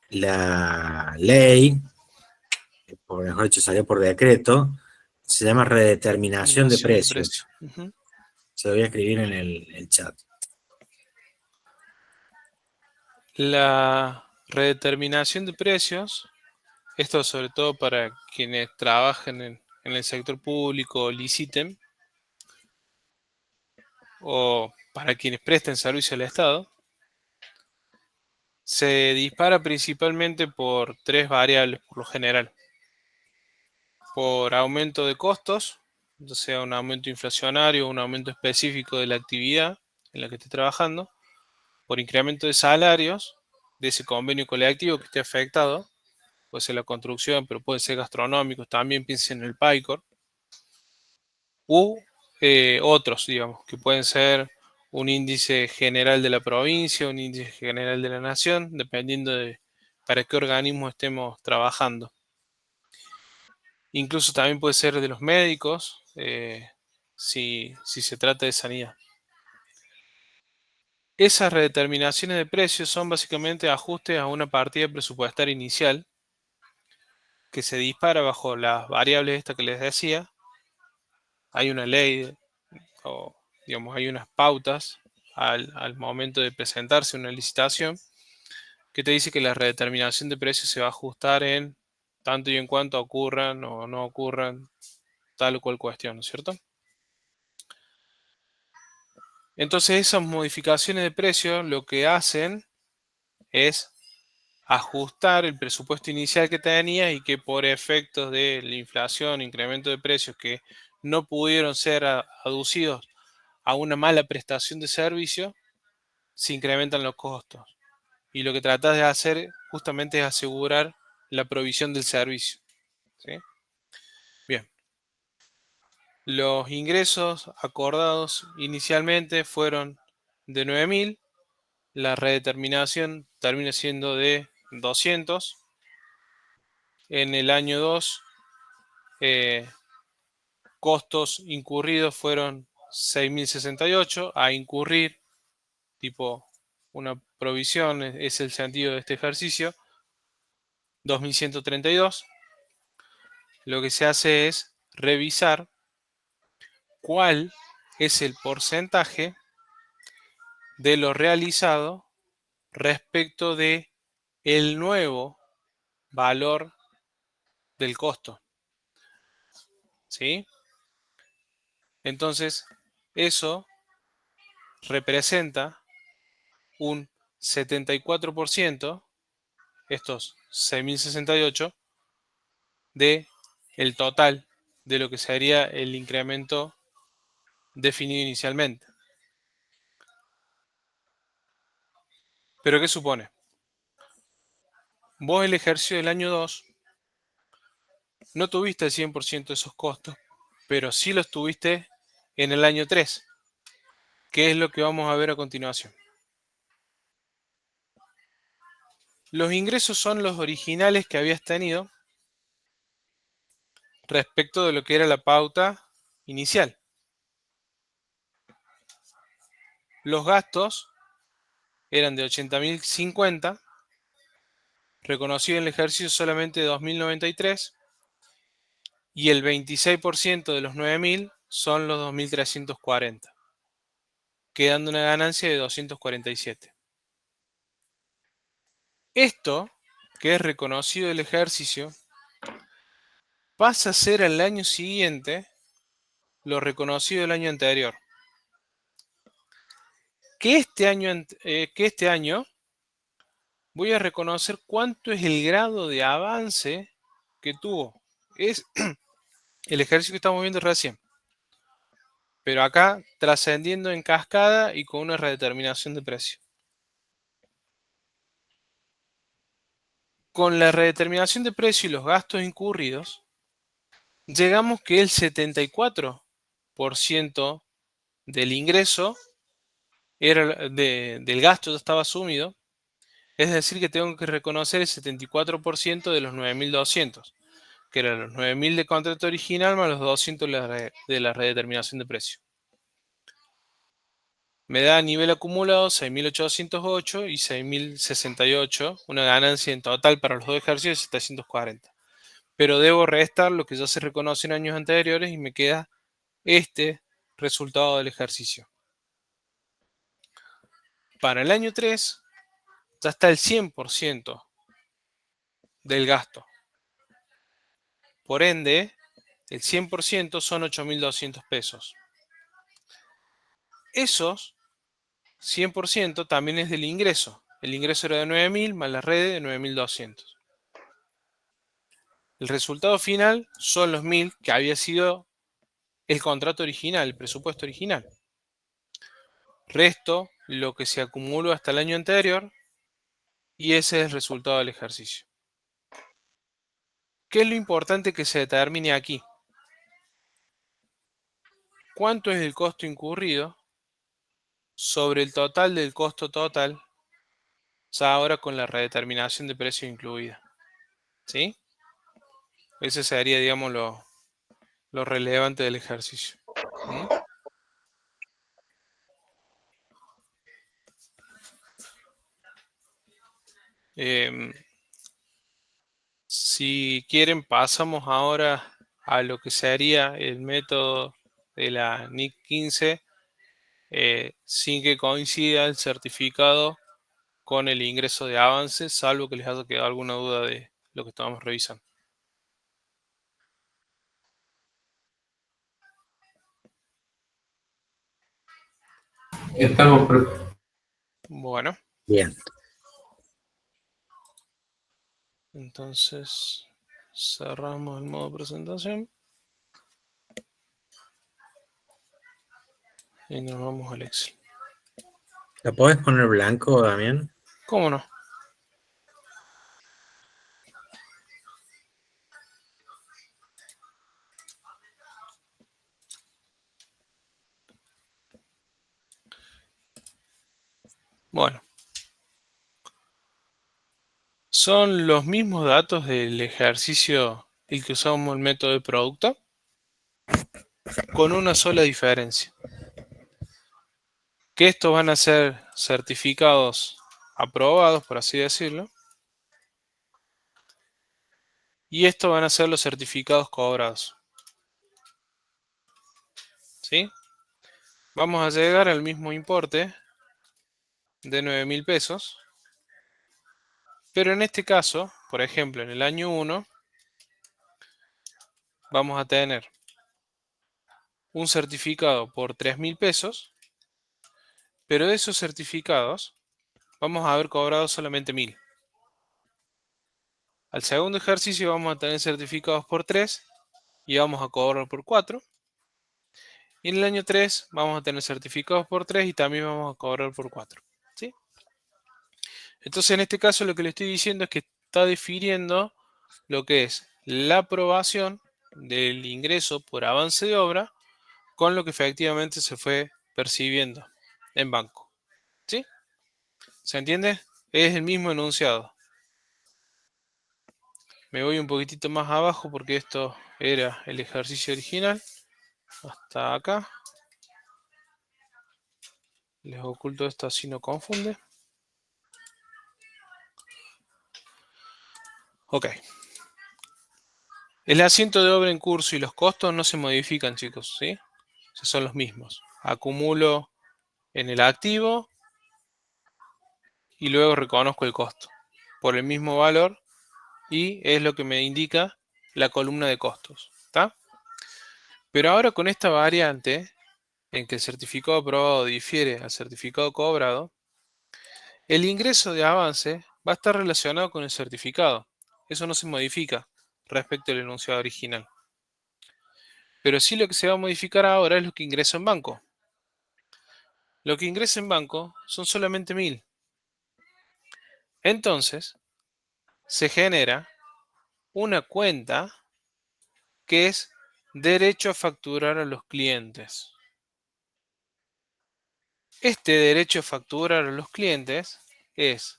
la ley, por mejor dicho, salió por decreto, se llama redeterminación de Terminación de precios. precio. Ujú. Se lo voy a escribir en el chat. La redeterminación de precios, esto sobre todo para quienes trabajen en el sector público o liciten, o para quienes presten servicio al Estado, se dispara principalmente por tres variables por lo general. Por aumento de costos, ya sea un aumento inflacionario o un aumento específico de la actividad en la que esté trabajando, por incremento de salarios de ese convenio colectivo que esté afectado, puede ser la construcción, pero puede ser gastronómicos, también piensen en el PAICOR, u otros, digamos, que pueden ser un índice general de la provincia, un índice general de la nación, dependiendo de para qué organismo estemos trabajando. Incluso también puede ser de los médicos, si se trata de sanidad. Esas redeterminaciones de precios son básicamente ajustes a una partida presupuestaria inicial que se dispara bajo las variables estas que les decía. Hay una ley, o digamos, hay unas pautas al momento de presentarse una licitación que te dice que la redeterminación de precios se va a ajustar en tanto y en cuanto ocurran o no ocurran tal o cual cuestión, ¿no es cierto? Entonces esas modificaciones de precio lo que hacen es ajustar el presupuesto inicial que tenía y que por efectos de la inflación, incremento de precios que no pudieron ser aducidos a una mala prestación de servicio, se incrementan los costos. Y lo que tratas de hacer justamente es asegurar la provisión del servicio. ¿Sí? Bien. Los ingresos acordados inicialmente fueron de 9.000. La redeterminación termina siendo de 200. En el año 2, costos incurridos fueron 6.068. A incurrir, tipo una provisión, es el sentido de este ejercicio, 2.132. Lo que se hace es revisar cuál es el porcentaje de lo realizado respecto de el nuevo valor del costo. ¿Sí? Entonces, eso representa un 74%, estos 6.068, de el total de lo que sería el incremento definido inicialmente. ¿Pero qué supone? Vos el ejercicio del año 2 no tuviste el 100% de esos costos, pero sí los tuviste en el año 3, que es lo que vamos a ver a continuación. Los ingresos son los originales que habías tenido respecto de lo que era la pauta inicial. Los gastos eran de 80.050, reconocido en el ejercicio solamente 2.093, y el 26% de los 9.000 son los 2.340, quedando una ganancia de 247. Esto, que es reconocido del ejercicio, pasa a ser al año siguiente lo reconocido del año anterior. Que este año voy a reconocer cuánto es el grado de avance que tuvo. Es el ejercicio que estamos viendo recién. Pero acá trascendiendo en cascada y con una redeterminación de precio. Con la redeterminación de precio y los gastos incurridos, llegamos que el 74% del ingreso del gasto ya estaba asumido. Es decir, que tengo que reconocer el 74% de los 9.200, que eran los 9.000 de contrato original más los 200 de la redeterminación de precio. Me da a nivel acumulado 6.808 y 6.068, una ganancia en total para los dos ejercicios de 740. Pero debo restar lo que ya se reconoce en años anteriores y me queda este resultado del ejercicio. Para el año 3 ya está el 100% del gasto. Por ende, el 100% son 8.200 pesos. Esos 100% también es del ingreso. El ingreso era de 9.000 más la red de 9.200. El resultado final son los 1.000 que había sido el contrato original, el presupuesto original. Resto lo que se acumuló hasta el año anterior y ese es el resultado del ejercicio. ¿Qué es lo importante que se determine aquí? ¿Cuánto es el costo incurrido sobre el total del costo total, ya ahora con la redeterminación de precio incluida? ¿Sí? Ese sería, digamos, lo relevante del ejercicio. ¿Mm? Si quieren, pasamos ahora a lo que sería el método de la NIC 15 sin que coincida el certificado con el ingreso de avance, salvo que les haya quedado alguna duda de lo que estábamos revisando. Estamos preparados. Bueno, Bien. entonces cerramos el modo presentación y nos vamos al Excel. ¿La podés poner blanco, Damián? ¿Cómo no? Bueno, son los mismos datos del ejercicio el que usamos el método de producto, con una sola diferencia. Que estos van a ser certificados aprobados, por así decirlo, y estos van a ser los certificados cobrados. ¿Sí? Vamos a llegar al mismo importe de 9.000 pesos, pero en este caso, por ejemplo, en el año 1, vamos a tener un certificado por 3.000 pesos, pero de esos certificados vamos a haber cobrado solamente 1.000. Al segundo ejercicio vamos a tener certificados por 3 y vamos a cobrar por 4. Y en el año 3 vamos a tener certificados por 3 y también vamos a cobrar por 4. ¿Sí? Entonces en este caso lo que le estoy diciendo es que está definiendo lo que es la aprobación del ingreso por avance de obra con lo que efectivamente se fue percibiendo en banco. ¿Sí? ¿Se entiende? Es el mismo enunciado. Me voy un poquitito más abajo porque esto era el ejercicio original. Hasta acá. Les oculto esto así no confunde. Ok. El asiento de obra en curso y los costos no se modifican, chicos, ¿sí? O sea, son los mismos. Acumulo en el activo y luego reconozco el costo por el mismo valor y es lo que me indica la columna de costos, ¿está? Pero ahora con esta variante en que el certificado aprobado difiere al certificado cobrado, el ingreso de avance va a estar relacionado con el certificado. Eso no se modifica respecto al enunciado original. Pero sí lo que se va a modificar ahora es lo que ingresa en banco. Lo que ingresa en banco son solamente 1.000. Entonces, se genera una cuenta que es derecho a facturar a los clientes. Este derecho a facturar a los clientes es: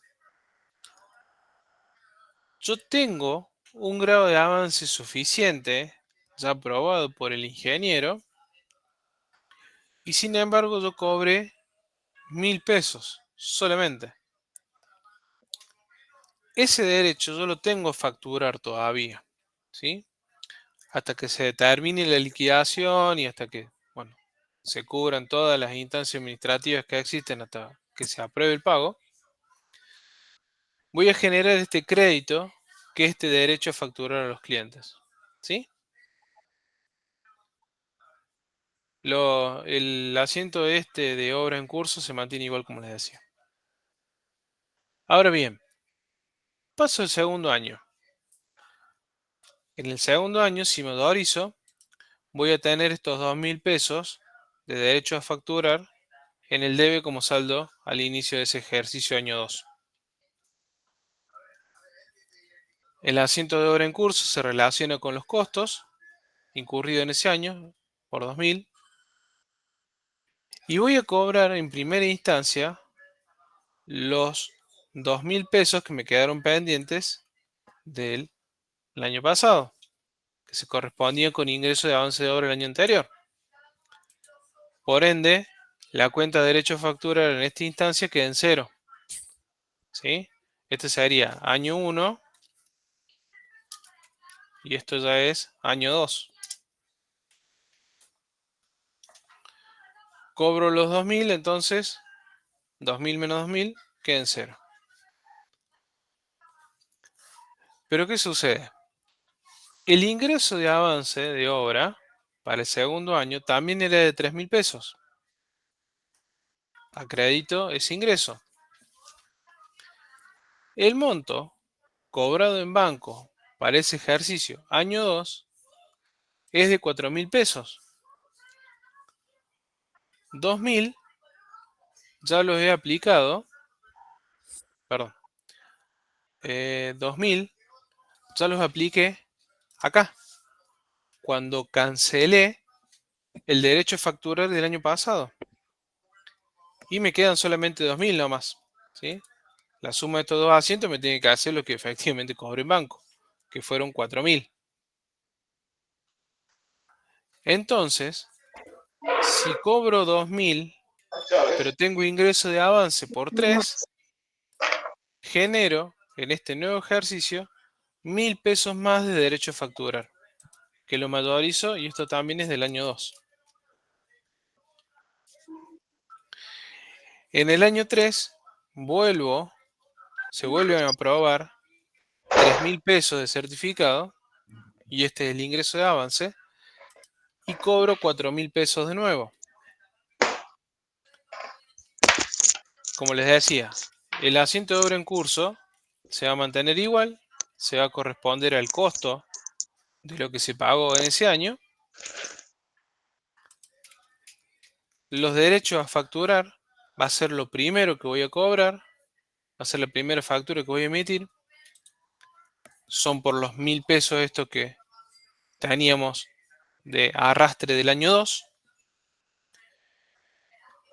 yo tengo un grado de avance suficiente, ya aprobado por el ingeniero, y sin embargo yo cobré 1.000 pesos solamente. Ese derecho yo lo tengo a facturar todavía, ¿sí? Hasta que se determine la liquidación y hasta que, bueno, se cubran todas las instancias administrativas que existen hasta que se apruebe el pago. Voy a generar este crédito, que es este derecho a facturar a los clientes, ¿sí? El asiento este de obra en curso se mantiene igual como les decía. Ahora bien, paso el segundo año. En el segundo año, si me autorizo, voy a tener estos 2.000 pesos de derecho a facturar en el debe como saldo al inicio de ese ejercicio año 2. El asiento de obra en curso se relaciona con los costos incurridos en ese año por 2.000 y voy a cobrar en primera instancia los 2.000 pesos que me quedaron pendientes del año pasado, que se correspondían con ingreso de avance de obra el año anterior. Por ende, la cuenta de derecho a facturar en esta instancia queda en 0. ¿Sí? Este sería año 1 Y esto ya es año 2. Cobro los 2.000, entonces 2.000 menos 2.000 queda en 0. Pero ¿qué sucede? El ingreso de avance de obra para el segundo año también era de 3.000 pesos. Acredito ese ingreso. El monto cobrado en banco para ese ejercicio año 2 es de 4.000 pesos. 2.000 ya los he aplicado, perdón, 2.000 ya los apliqué acá, cuando cancelé el derecho a facturar del año pasado. Y me quedan solamente 2.000 nomás, ¿sí? La suma de estos dos asientos me tiene que hacer lo que efectivamente cobré en banco, que fueron 4.000. Entonces, si cobro 2.000, pero tengo ingreso de avance por 3, genero en este nuevo ejercicio 1.000 pesos más de derecho a facturar, que lo mayorizo, y esto también es del año 2. En el año 3 se vuelven a aprobar 3.000 pesos de certificado, y este es el ingreso de avance, y cobro 4.000 pesos de nuevo. Como les decía, el asiento de obra en curso se va a mantener igual, se va a corresponder al costo de lo que se pagó en ese año. Los derechos a facturar va a ser lo primero que voy a cobrar, va a ser la primera factura que voy a emitir. Son por los 1.000 pesos estos que teníamos de arrastre del año 2.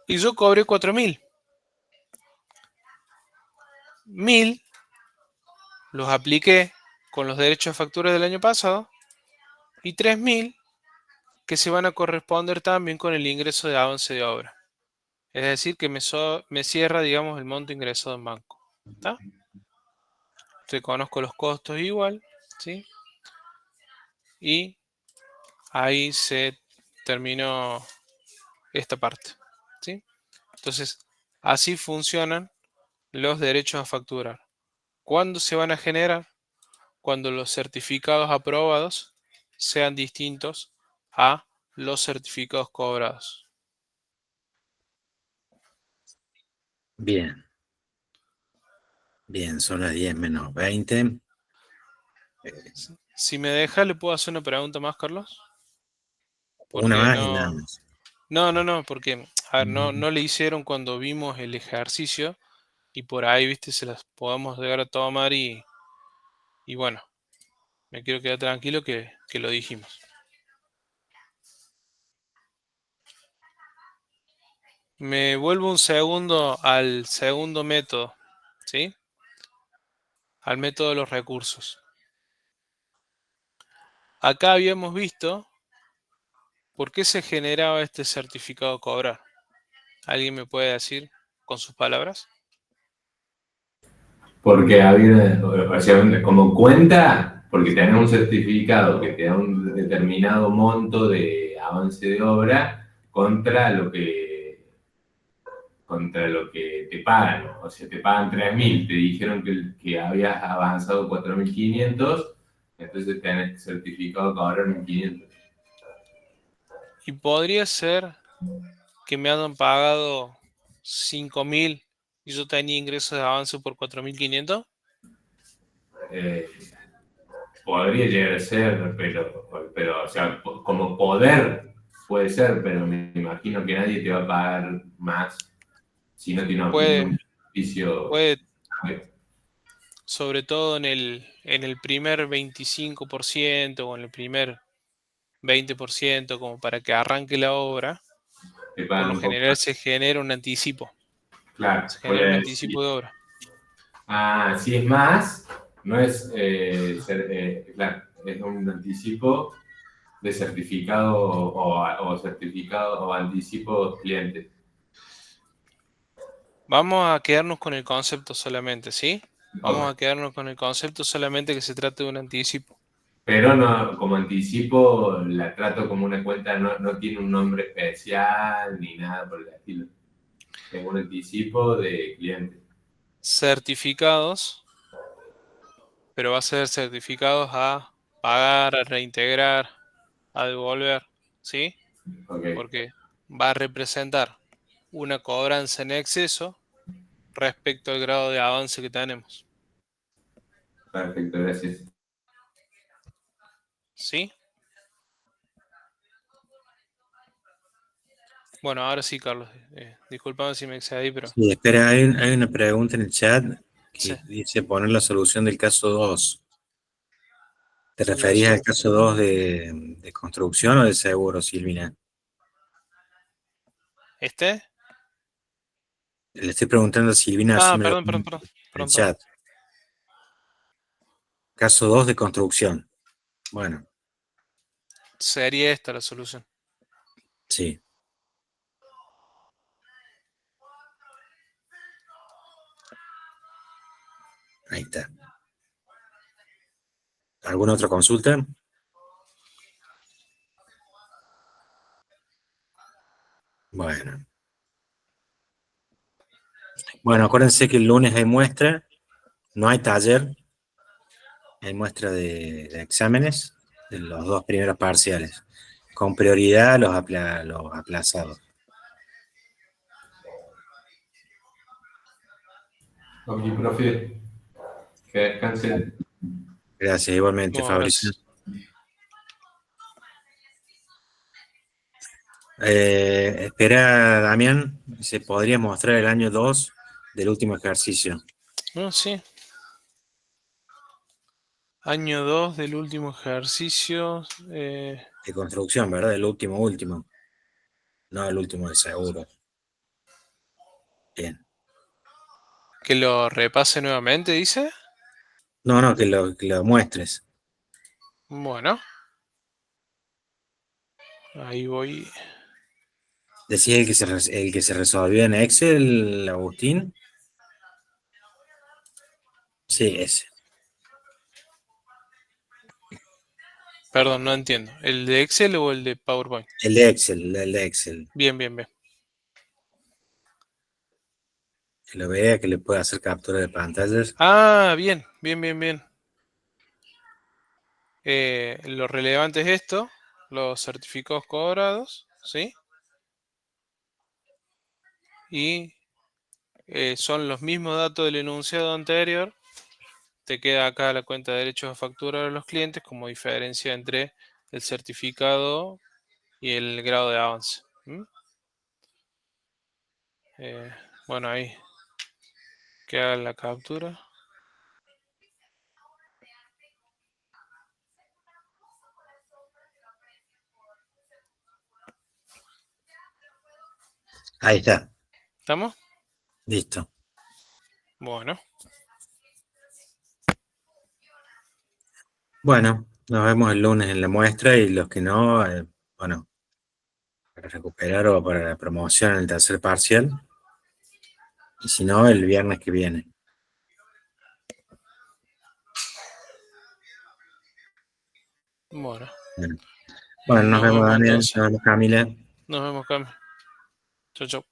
Y yo cobré 4.000. 1.000 los apliqué con los derechos a factura del año pasado, y 3.000 que se van a corresponder también con el ingreso de avance de obra. Es decir, que me cierra, digamos, el monto ingresado en banco. ¿Está? Reconozco los costos igual, ¿sí? Y ahí se terminó esta parte, ¿sí? Entonces, así funcionan los derechos a facturar. ¿Cuándo se van a generar? Cuando los certificados aprobados sean distintos a los certificados cobrados. Bien. Bien, son las 10 menos 20. Si me deja, ¿le puedo hacer una pregunta más, Carlos? Una Porque más y nada más. no, porque a ver, no le hicieron cuando vimos el ejercicio, y por ahí, viste, se las podemos llegar a tomar, y bueno, me quiero quedar tranquilo que lo dijimos. Me vuelvo un segundo al segundo método, ¿sí? Al método de los recursos. Acá habíamos visto por qué se generaba este certificado cobrar. ¿Alguien me puede decir con sus palabras? Porque había, o sea, como cuenta, porque tenés un certificado que te da un determinado monto de avance de obra contra lo que te pagan. O sea, te pagan 3.000, te dijeron que habías avanzado 4.500, entonces tenés certificado cobrar 1.500. Y podría ser que me hayan pagado 5.000 y yo tenía ingresos de avance por 4.500. Podría llegar a ser, pero o sea, como poder puede ser, pero me imagino que nadie te va a pagar más si no tiene un Puede, beneficio. puede, sobre todo en el primer 25% o en el primer 20%, como para que arranque la obra. Te Por pagan lo un poco general más. se genera un anticipo. Claro, Se genera un anticipo de obra. si es más, no es, claro, es un anticipo de certificado o certificado o anticipo cliente. Vamos a quedarnos con el concepto solamente, ¿sí? Vamos Ok. a quedarnos con el concepto solamente que se trata de un anticipo. Pero no, como anticipo, la trato como una cuenta, no tiene un nombre especial ni nada por el estilo. Tengo un anticipo de cliente. Certificados, pero va a ser certificados a pagar, a reintegrar, a devolver, ¿sí? Ok, Porque va a representar una cobranza en exceso respecto al grado de avance que tenemos, perfecto, gracias. ¿sí? Bueno, ahora sí, Carlos. Disculpame si me excedí, pero Sí, espera, hay una pregunta en el chat sí. que dice poner la solución del caso 2. ¿Te La referías al caso 2 solución. de construcción o de seguro, Silvina? ¿Este? Le estoy preguntando a Silvina, así Ah, me lo perdón, pone perdón, en perdón. el Perdón, perdón. chat. Caso 2 de construcción. Bueno, Sería esta la solución. sí. Ahí está. ¿Alguna otra consulta? Bueno. Bueno, acuérdense que el lunes hay muestra, no hay taller, hay muestra de exámenes de los 2 primeros parciales, con prioridad a los aplazados. Ok, profe, que descanse. Gracias, igualmente, Bueno, Fabricio. gracias. Espera, Damián, se podría mostrar el año 2 del último ejercicio No, sí. Año 2 del último ejercicio. de construcción, ¿verdad? El último, no el último de seguro. Bien. Que lo repase nuevamente, dice. No, no, que lo muestres. Bueno, ahí voy. Decía el que se resolvió en Excel, Agustín. Sí, ese. Perdón, no entiendo. ¿El de Excel o el de PowerPoint? El de Excel. Bien, bien, bien. Que lo vea, que le pueda hacer captura de pantallas. Ah, bien, bien, bien, bien. Lo relevante es esto, los certificados cobrados, ¿sí? Y son los mismos datos del enunciado anterior. Te queda acá la cuenta de derechos a facturar a los clientes como diferencia entre el certificado y el grado de avance. ¿Mm? Eh, bueno, ahí que haga la captura. Ahí está. ¿Estamos? Listo. Bueno, Bueno, nos vemos el lunes en la muestra y los que no, bueno, para recuperar o para la promoción en el tercer parcial. Y si no, el viernes que viene. bueno. Bueno, nos Nos vemos, vemos Daniel. entonces. Nos vemos, Camila. Nos vemos, Cami. Chau, chau.